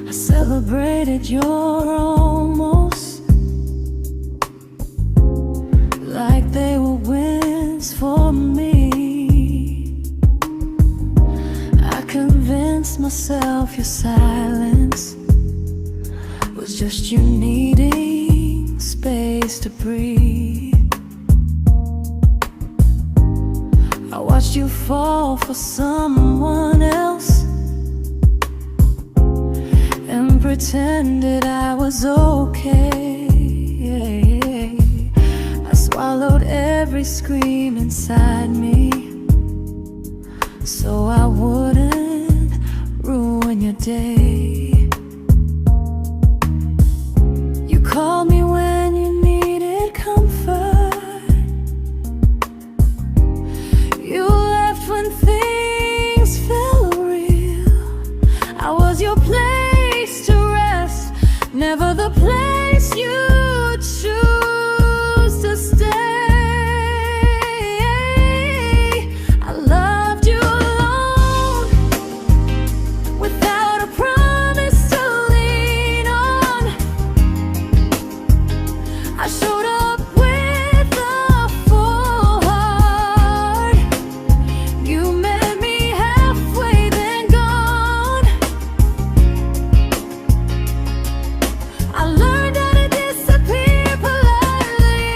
I celebrated your almost like they were wins for me. I convinced myself your silence was just you needing space to breathe. I watched you fall for someone else and pretended I was okay. I swallowed every scream inside me so I wouldn't ruin your day. You called me when you needed comfort. You left when things felt real. I was your place to rest, never the place you choose to stay. I loved you alone, without a promise to lean on. I showed up with a full heart. You met me halfway, then gone. I learned how to disappear politely,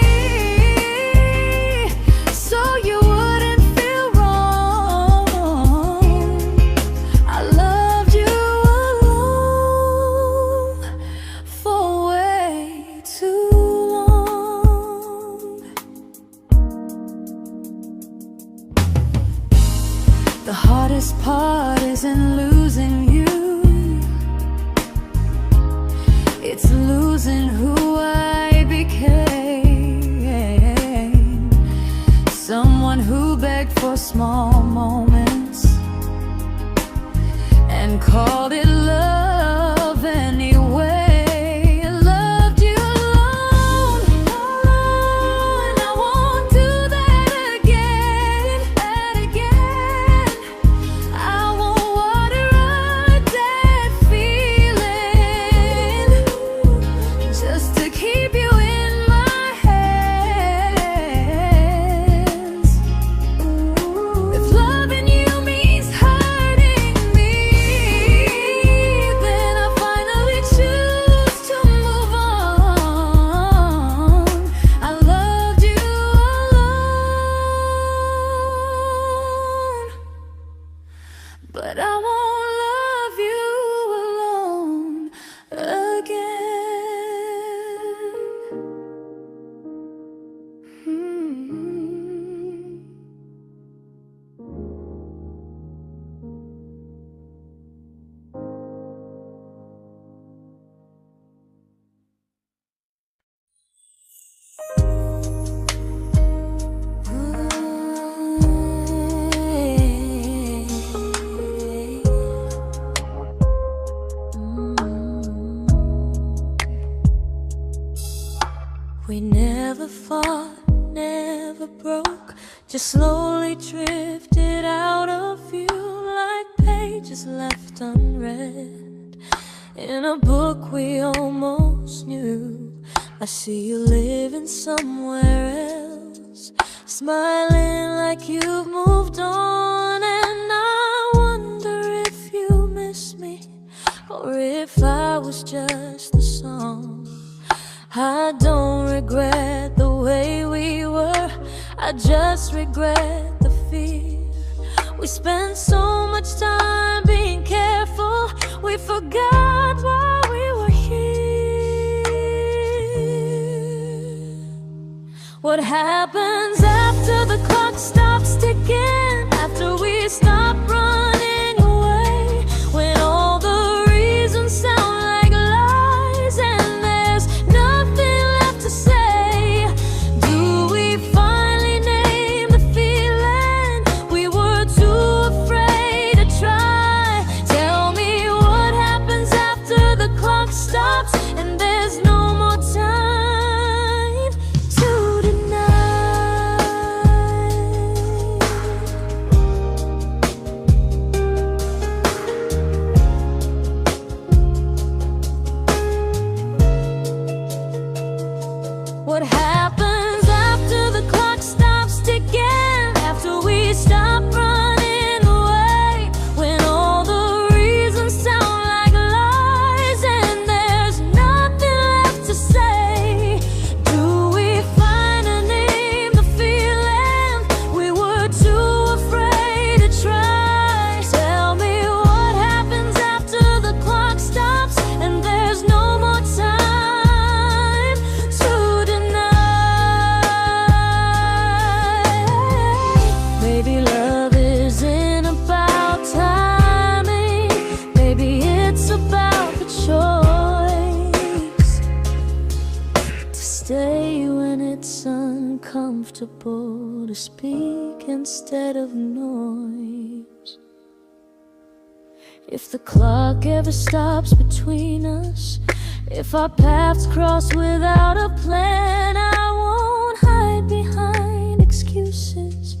so you wouldn't feel wrong. I loved you alone for way too long. The hardest part isn't losing you, it's losing who I became. Someone who begged for small moments and called it love anyway. I loved you alone, and I won't do that again. I won't water a dead feeling just to keep you in my hands. If loving you means hurting me, then I finally choose to move on. I loved you alone, but I won't love you alone again. We never fought, never broke, just slowly drifted out of view like pages left unread in a book we almost knew. I see you living somewhere else, smiling like you've moved on, and I wonder if you miss me or if I was just the song. I don't regret the way we were, I just regret the fear. We spent so much time being careful, we forgot why we were here. What happens after the clock stops ticking, after we stop running away, when all the reasons sound like lies and there's nothing left to say? Do we finally name the feeling we were too afraid to try? comfortable to speak instead of noise. If the clock ever stops between us, if our paths cross without a plan, I won't hide behind excuses.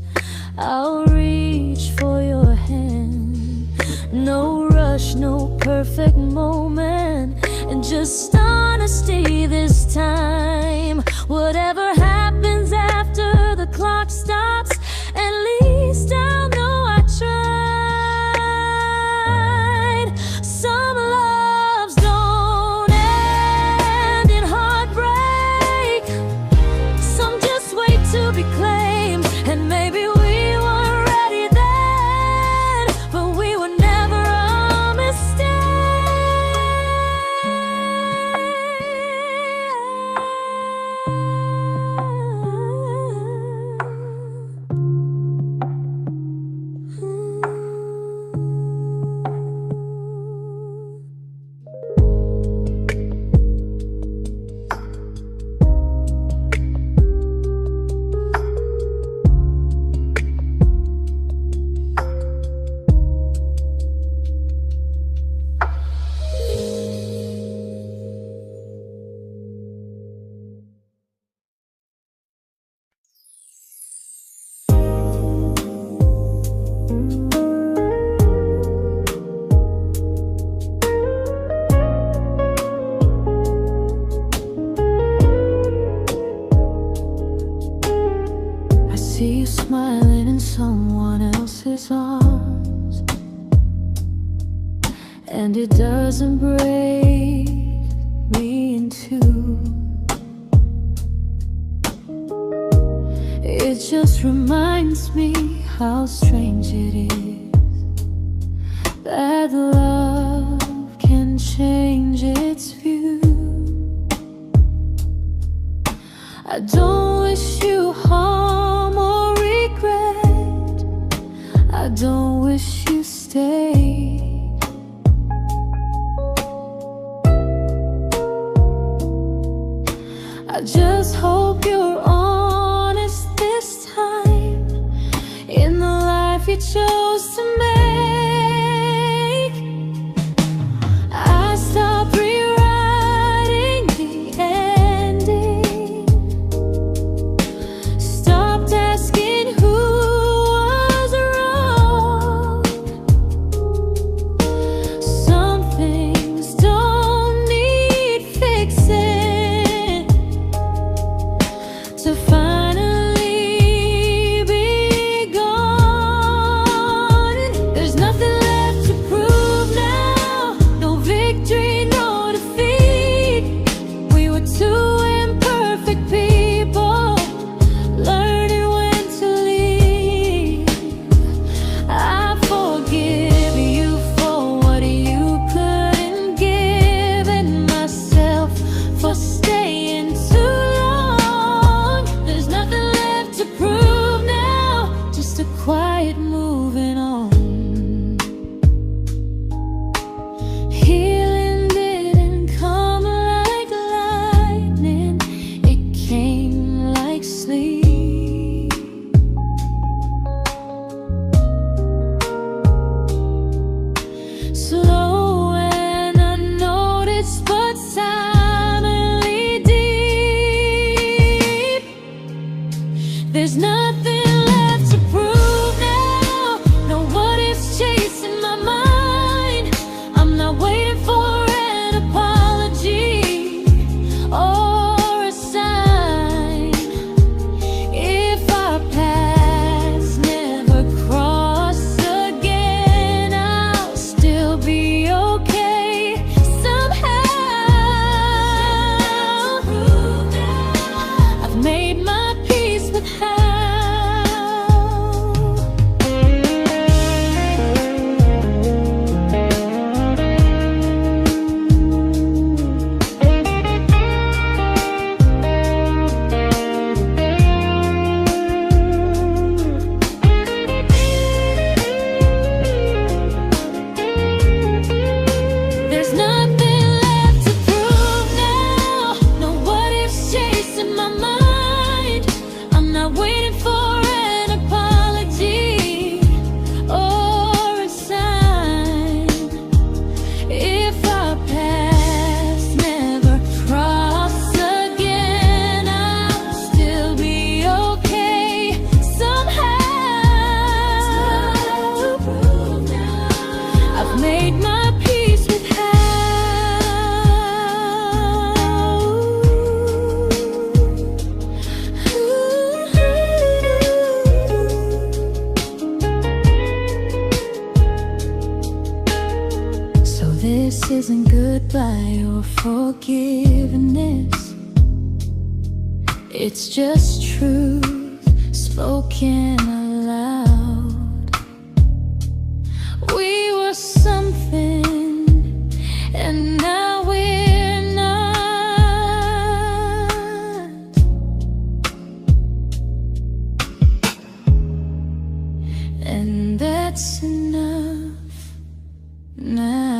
I'll reach for your hand. No rush, no perfect moment, and just honesty this time. Whatever happens after the clock stops, at least I'll know I tried. Some loves don't end in heartbreak, some just wait to be claimed. And maybe we weren't ready then, but we were never a mistake. I see you smiling in someone else's arms, and it doesn't break me in two. It just reminds me how strange it is that love can change its view. I don't wish you harm or regret, I don't wish you stayed. I just hope you're honest this time in the life you chose to make. made my peace with This isn't goodbye or forgiveness. It's just truth spoken aloud. We were something, and now we're not. And that's enough now.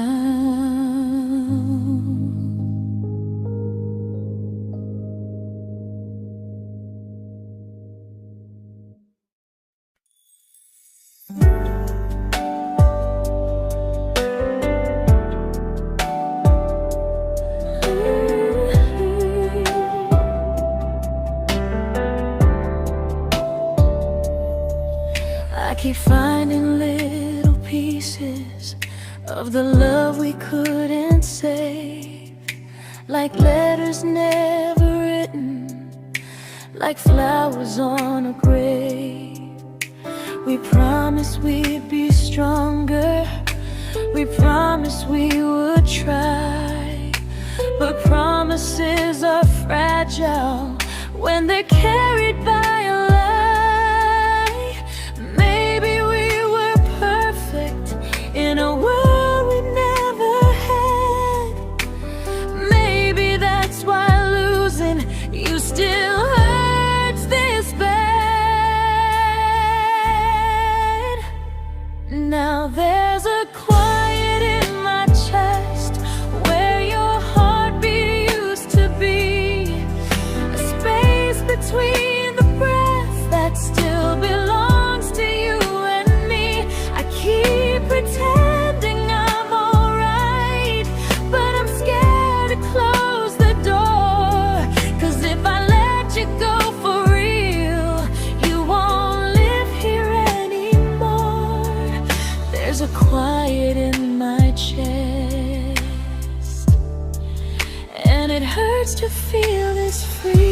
I keep finding little pieces of the love we couldn't save, like letters never written, like flowers on a grave. We promised we'd be stronger, we promised we would try, but promises are fragile when they're carried by a lie. Maybe we were perfect in a world we never had. Maybe that's why losing you still hurts this bad. Now there's a quiet in my chest where your heartbeat used to be, a space between the breaths that still belongs to you and me. I keep pretending I'm alright, but I'm scared to close the door, 'cause if I let you go for real, you won't live here anymore. There's a quiet in my chest, and it hurts to feel this free.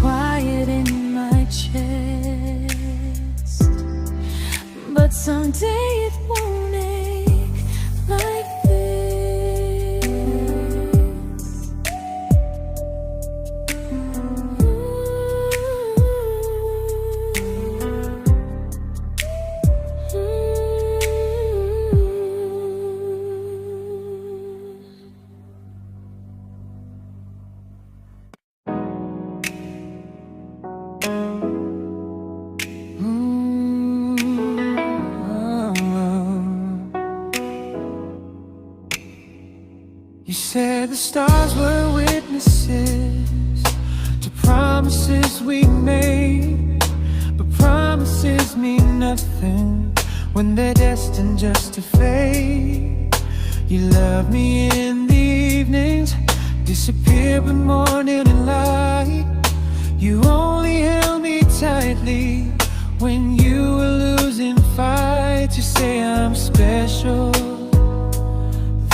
Quiet in my chest, but someday it won't ache like this. You said the stars were witnesses to promises we made, but promises mean nothing when they're destined just to fade. You love me in the evenings, disappear when morning and light. You only held me tightly when you were losing fights. You say I'm special,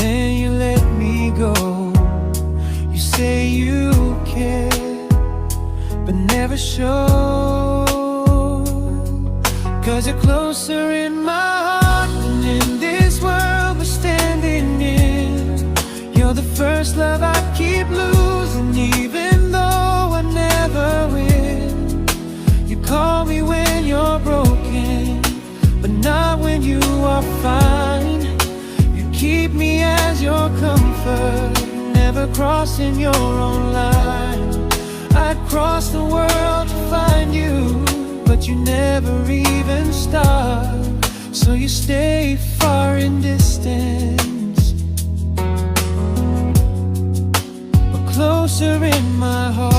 then you let me go. You say you care, but never show, 'cause you're closer in my heart than in comfort, never crossing your own line. I'd cross the world to find you, but you never even start. So you stay far in distance, but closer in my heart.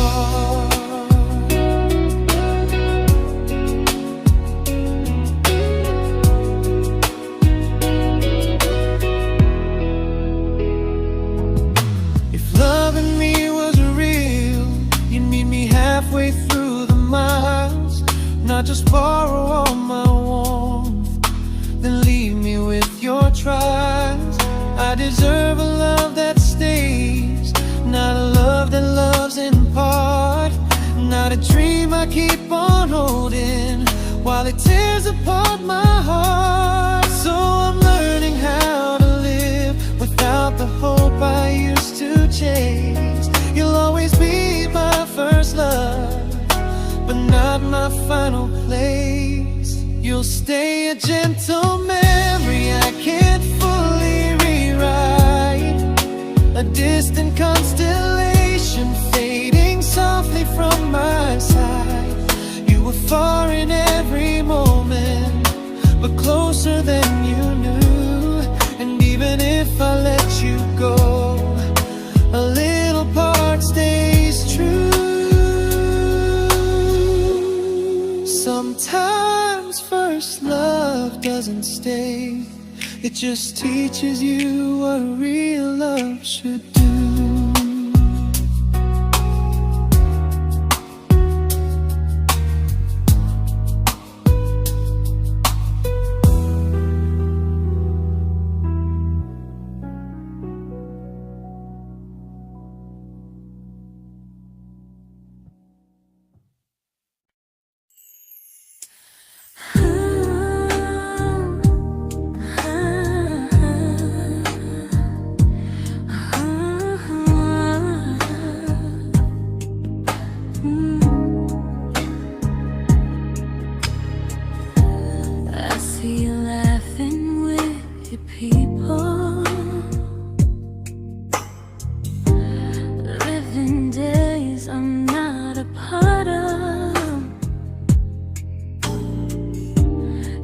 If loving me was real, you'd meet me halfway through the miles, not just borrow all my warmth, then leave me with your trials. I deserve a love that stays, not a love that loves in part, not a dream I keep on holding while it tears apart my heart. So I'm learning how to live without the hope I used to chase. You'll always be my first love, but not my final place. You'll stay a gentle memory I can't fully rewrite, a distant constellation fading softly from my side. You were far in every moment, but closer than you knew. And even if I let you go, a little part stays true. Sometimes first love doesn't stay, it just teaches you what real love should do. I see you laughing with your people, living days I'm not a part of,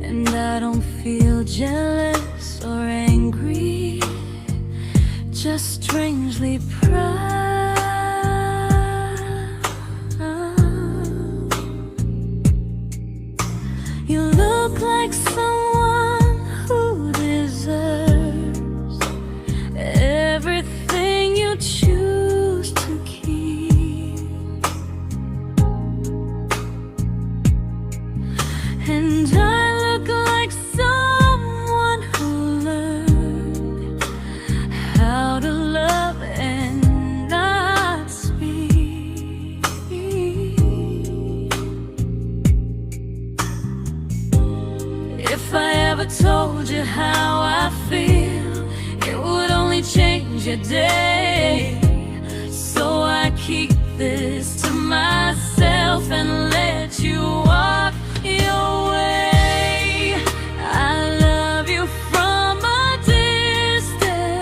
and I don't feel jealous or angry, just strangely proud. You look like someone who deserves everything you choose to keep, and I look like someone who learned how to love and not speak. If I ever told you how I feel, it would only change your day. So I keep this to myself and let you walk your way. I love you from a distance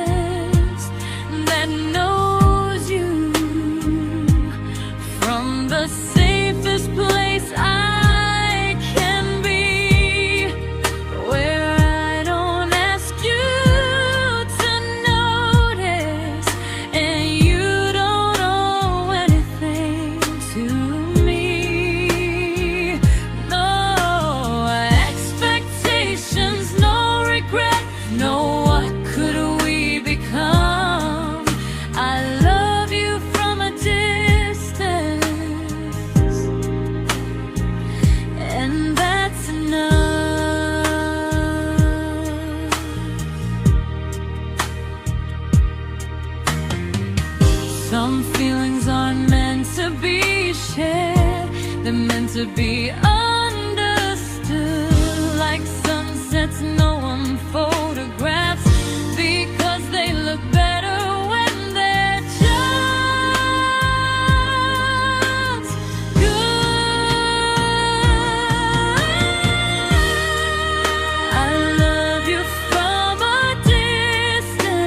that knows you, from the safest place I can be, where I don't ask you to notice, and you don't owe anything to me. No expectations, no regret, no what could we become. I love you from a distance, and that's enough. Some feelings aren't meant to be shared, they're meant to be understood, like sunsets no one photographs, because they look better when they're just good. I love you from a distance,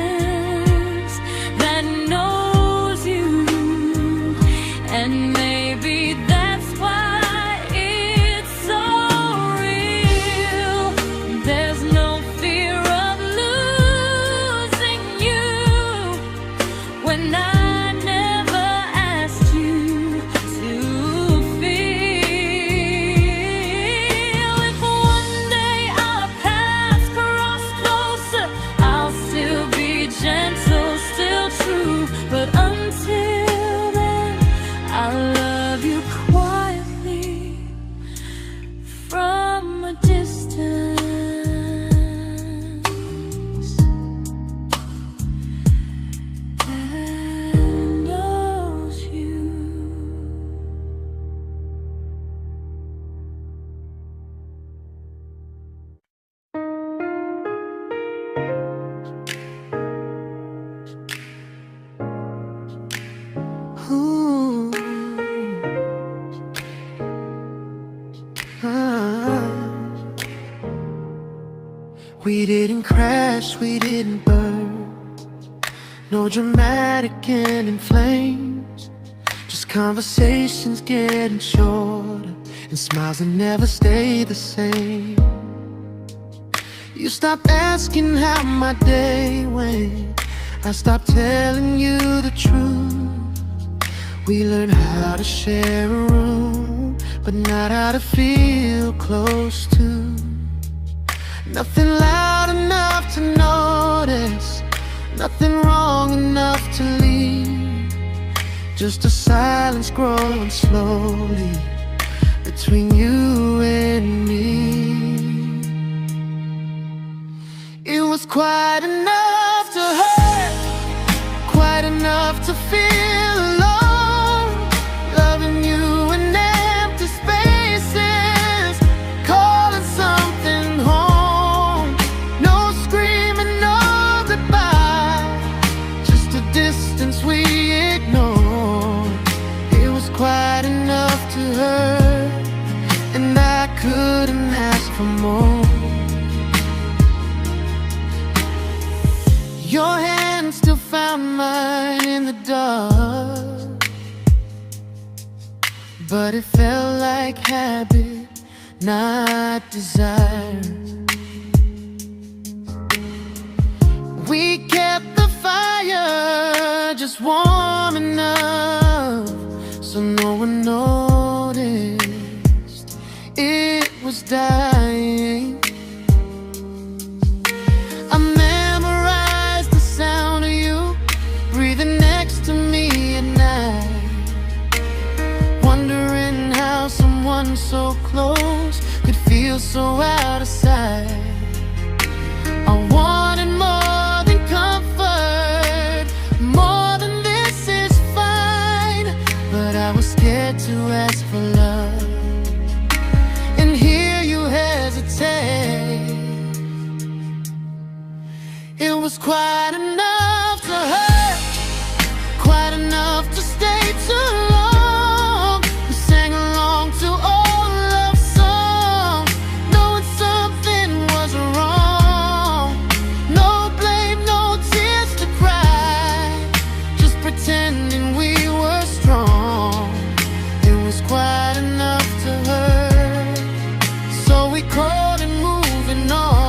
We didn't crash, we didn't burn. No dramatic end in flames. Just conversations getting shorter, and smiles that never stay the same. You stopped asking how my day went. I stopped telling you the truth. We learned how to share a room, but not how to feel close to. Nothing loud enough to notice, nothing wrong enough to leave. Just a silence growing slowly between you and me. It was quite enough to hurt, quite enough to feel alone. Loving you in empty spaces, calling something home. No screaming, no goodbye, just a distance we ignored. It was quite enough to hurt, and I couldn't ask for more. Your hand still found mine in the dark, but it felt like habit, not desire. We kept the fire just warm enough so no one noticed it was dying. I memorized the sound of you breathing next to me at night, wondering how someone so close could feel so out of sight. I wanted more than comfort, more than this is fine, but I was scared to ask for love and hear you hesitate. It was quite enough to hurt, quite enough to stay too long. We sang along to old love songs, knowing something was wrong. No blame, no tears to cry, just pretending we were strong. It was quite enough to hurt, so we called and moving on.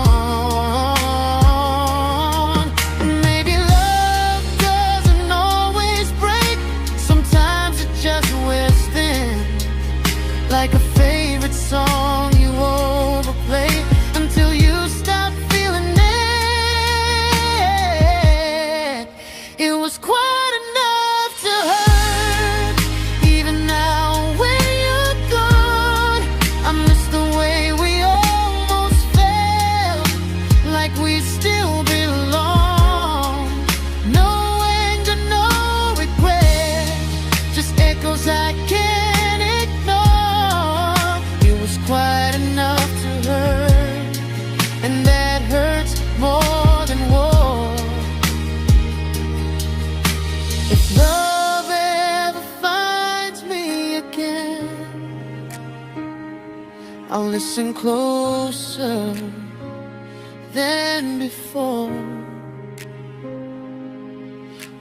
Like a favorite song you overplay until you stop feeling it. It was quite enough to hurt. Even now when you're gone, I miss the way we almost felt, like we still belong. No anger, no regret, just echoes I can't ignore. It was quite enough to hurt, and that hurts more than war. If love ever finds me again, I'll listen closer than before,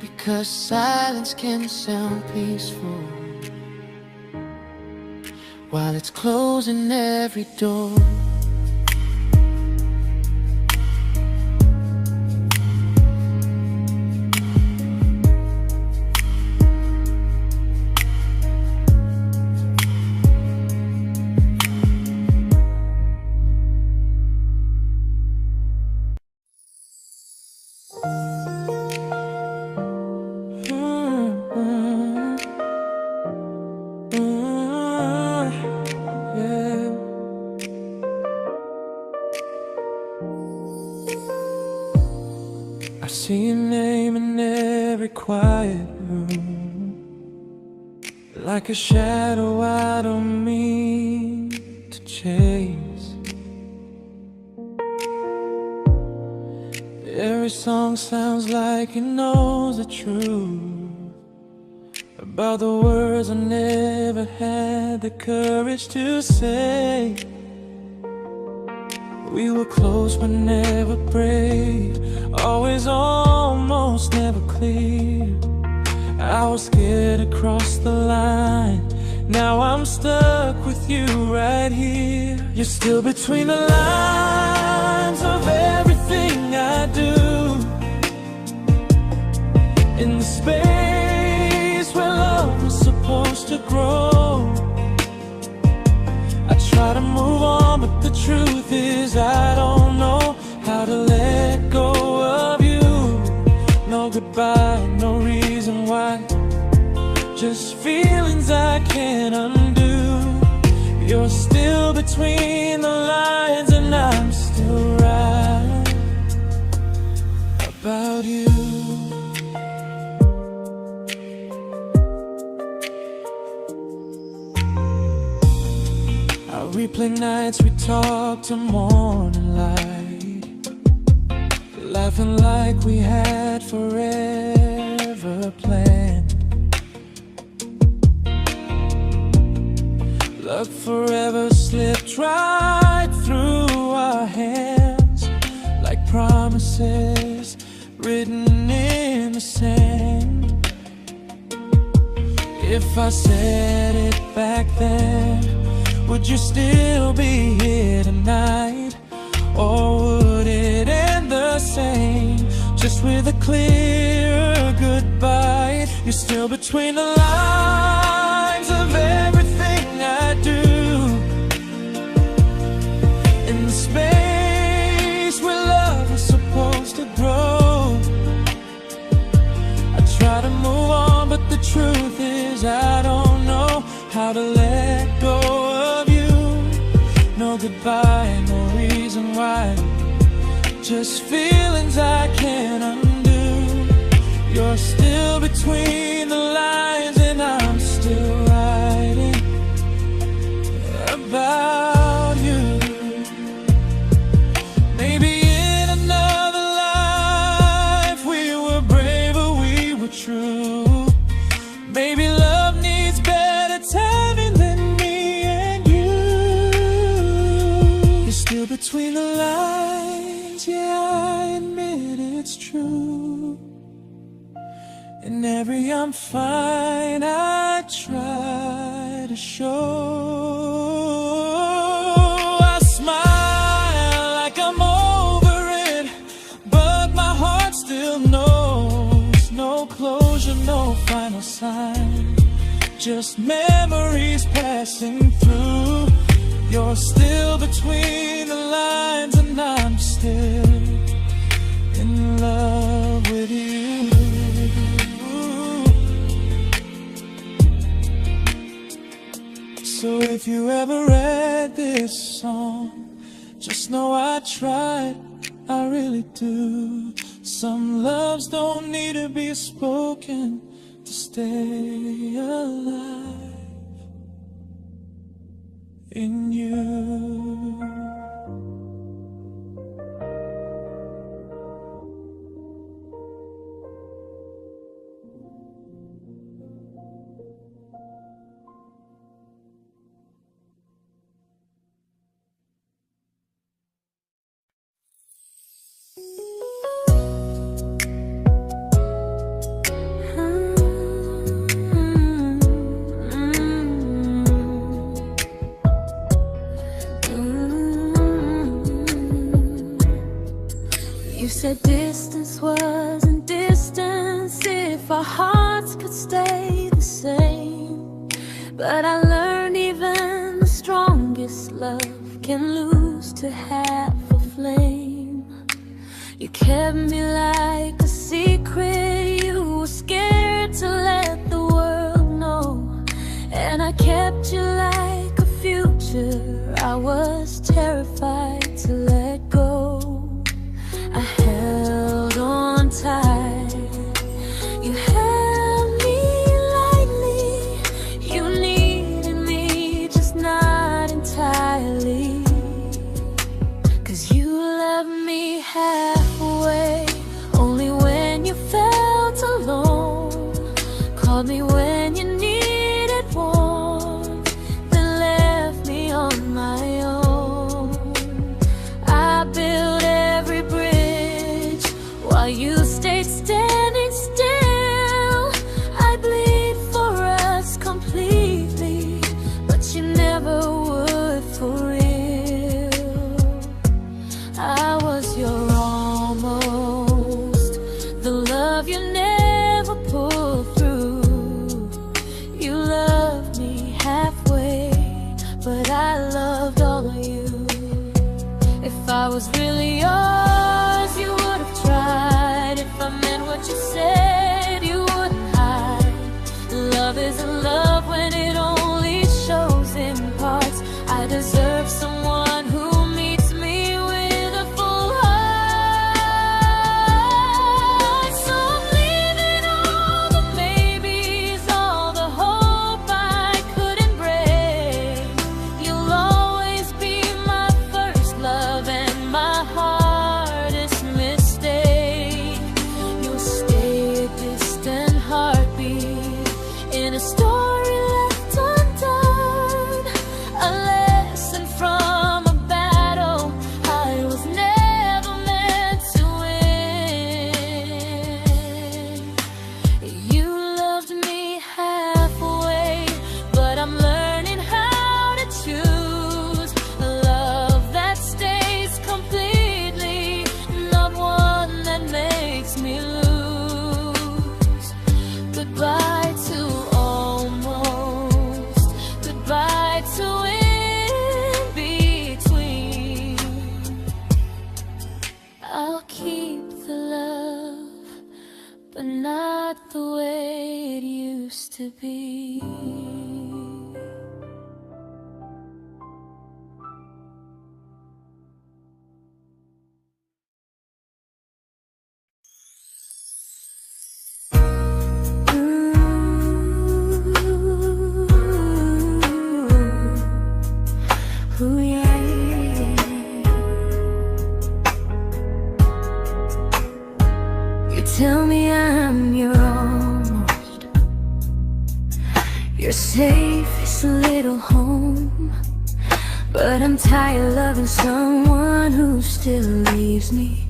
because silence can sound peaceful while it's closing every door. I see your name in every quiet room, like a shadow I don't mean to chase. Every song sounds like it knows the truth about the words I never had the courage to say. We were close but never prayed, always almost never clear. I was scared to cross the line, now I'm stuck with you right here. You're still between the lines of everything I do, in the space where love was supposed to grow. I try to move on, but the truth is I don't know how to let go of you. No goodbye, no reason why, just feelings I can't undo. You're still between the lines and I'm still right about you. I replay nights we talk to morning light, laughing like we had forever planned. Luck forever slipped right through our hands, like promises written in the sand. If I said it back then, would you still be here tonight? Or would it end the same, just with a clear goodbye? You're still between the lines of everything I do, in the space where love was supposed to grow. I try to move on, but the truth is I don't know how to let go of you. No goodbye, no reason why, just feelings I can't undo. You're still between the lines and I'm still writing about you. Maybe in another life we were braver, we were true. Maybe love needs better timing than me and you. You're still between the lines, yeah, I admit it's true. In every I'm fine I try to show. I smile like I'm over it, but my heart still knows. No closure, no final sign, just memories passing through. You're still between the lines and I'm still in love with you. So if you ever read this song, just know I tried, I really do. Some loves don't need to be spoken to stay alive in you. You said distance wasn't distance if our hearts could stay the same. But I learned even the strongest love can lose to half a flame. You kept me like a secret, you were scared to let the world know. And I kept you like a future, I was terrified to let go. I held on tight, you held me lightly. You needed me, just not entirely. 'Cause you left me halfway, only when you felt alone. Called me when you needed warmth, then left me on my own. I you stayed standing still. I bleed for us completely, but you never would for real. I was your almost, the love you never pulled through. You loved me halfway, but I loved all of you. If I was really yours, you would have tried. If I meant what you said, you wouldn't hide. Love isn't love when it only shows in parts. I deserve someone who meets me with a full heart. So I'm leaving all the maybes, all the hope I couldn't break. You'll always be my first love and my hardest mistake. You'll stay a distant heartbeat in a story left undone, a lesson from a battle I was never meant to win. You loved me halfway, but I'm learning how to choose a love that stays completely, not one that makes me lose. Goodbye to almost, goodbye to in between. I'll keep the love, but not the way it used to be. Ooh, yeah. You tell me I'm your almost, your safest little home, but I'm tired loving someone who still leaves me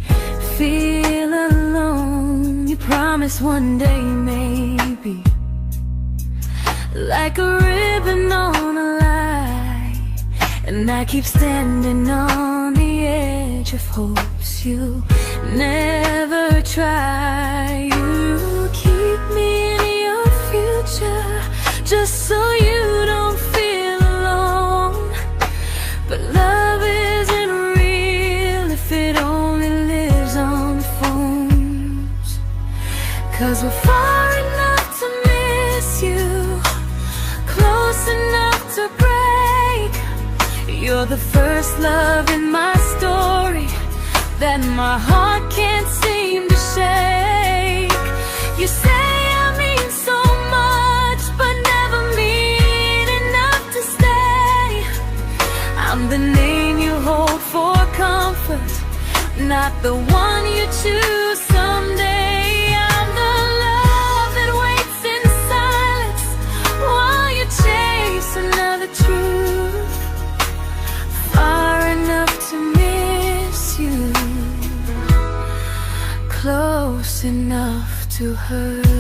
feel alone. You promise one day maybe, like a ribbon on a line, and I keep standing on the edge of hopes you never try. You keep me in your future just so you don't feel alone. But love isn't real if it only lives on the phones. 'Cause we're far enough to miss you, close enough to break. You're the first love in my story that my heart can't seem to shake. You say I mean so much, but never mean enough to stay. I'm the name you hold for comfort, not the one you choose someday. I'm the love that waits in silence while you chase another truth. Far enough to miss you, close enough to hurt.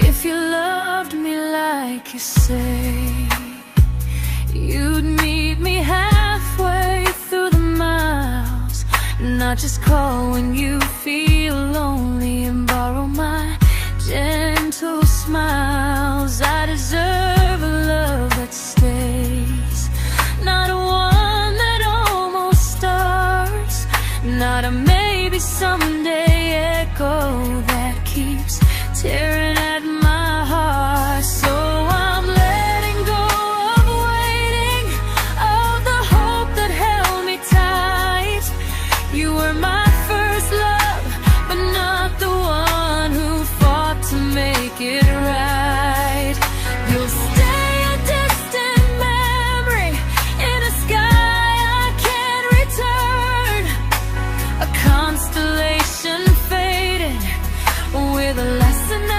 If you loved me like you say, you'd meet me halfway through the miles, not just call when you feel lonely and borrow my gentle smiles. I deserve a love that stays, not one that almost starts, not a maybe someday echo that keeps tearing at my heart. So I'm letting go of waiting, of the hope that held me tight. You were my first love, but not the one who fought to make it right. You'll stay a distant memory in a sky I can't return, a constellation faded with a lesson I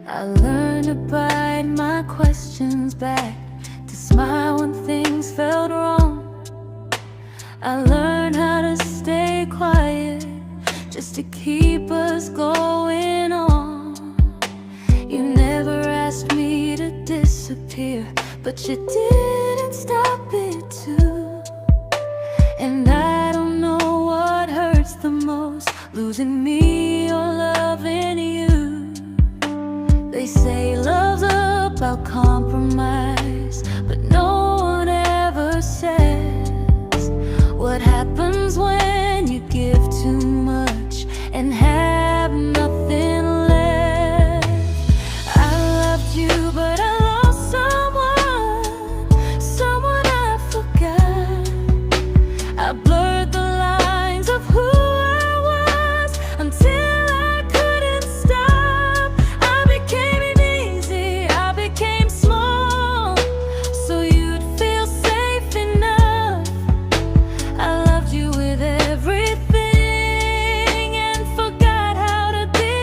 I learned to bite my questions back, to smile when things felt wrong. I learned how to stay quiet, just to keep us going on. You never asked me to disappear, but you didn't stop it too. And I don't know what hurts the most, losing me or loving you. They say love's about compromise, but no one ever says what happens when you give too much and have nothing left. I loved you, but I lost someone I forgot. I blurred the lines of who I was until I couldn't stop. I became easy, I became small, so you'd feel safe enough. I loved you with everything and forgot how to be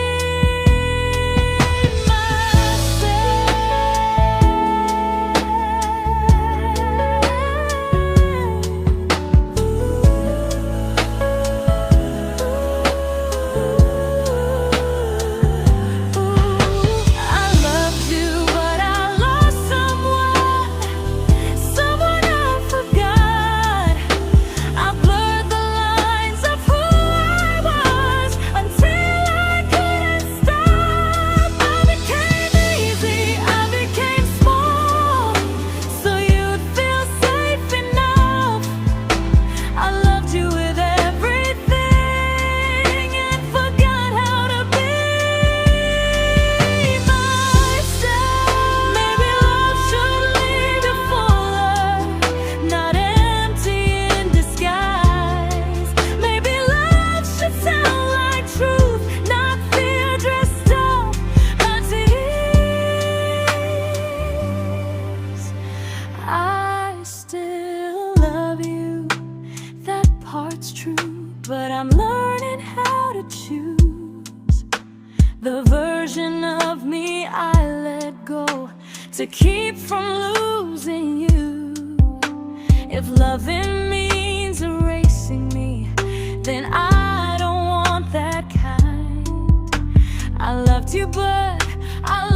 but I'm learning how to choose the version of me I let go to keep from losing you. If loving means erasing me, then I don't want that kind. I loved you, but I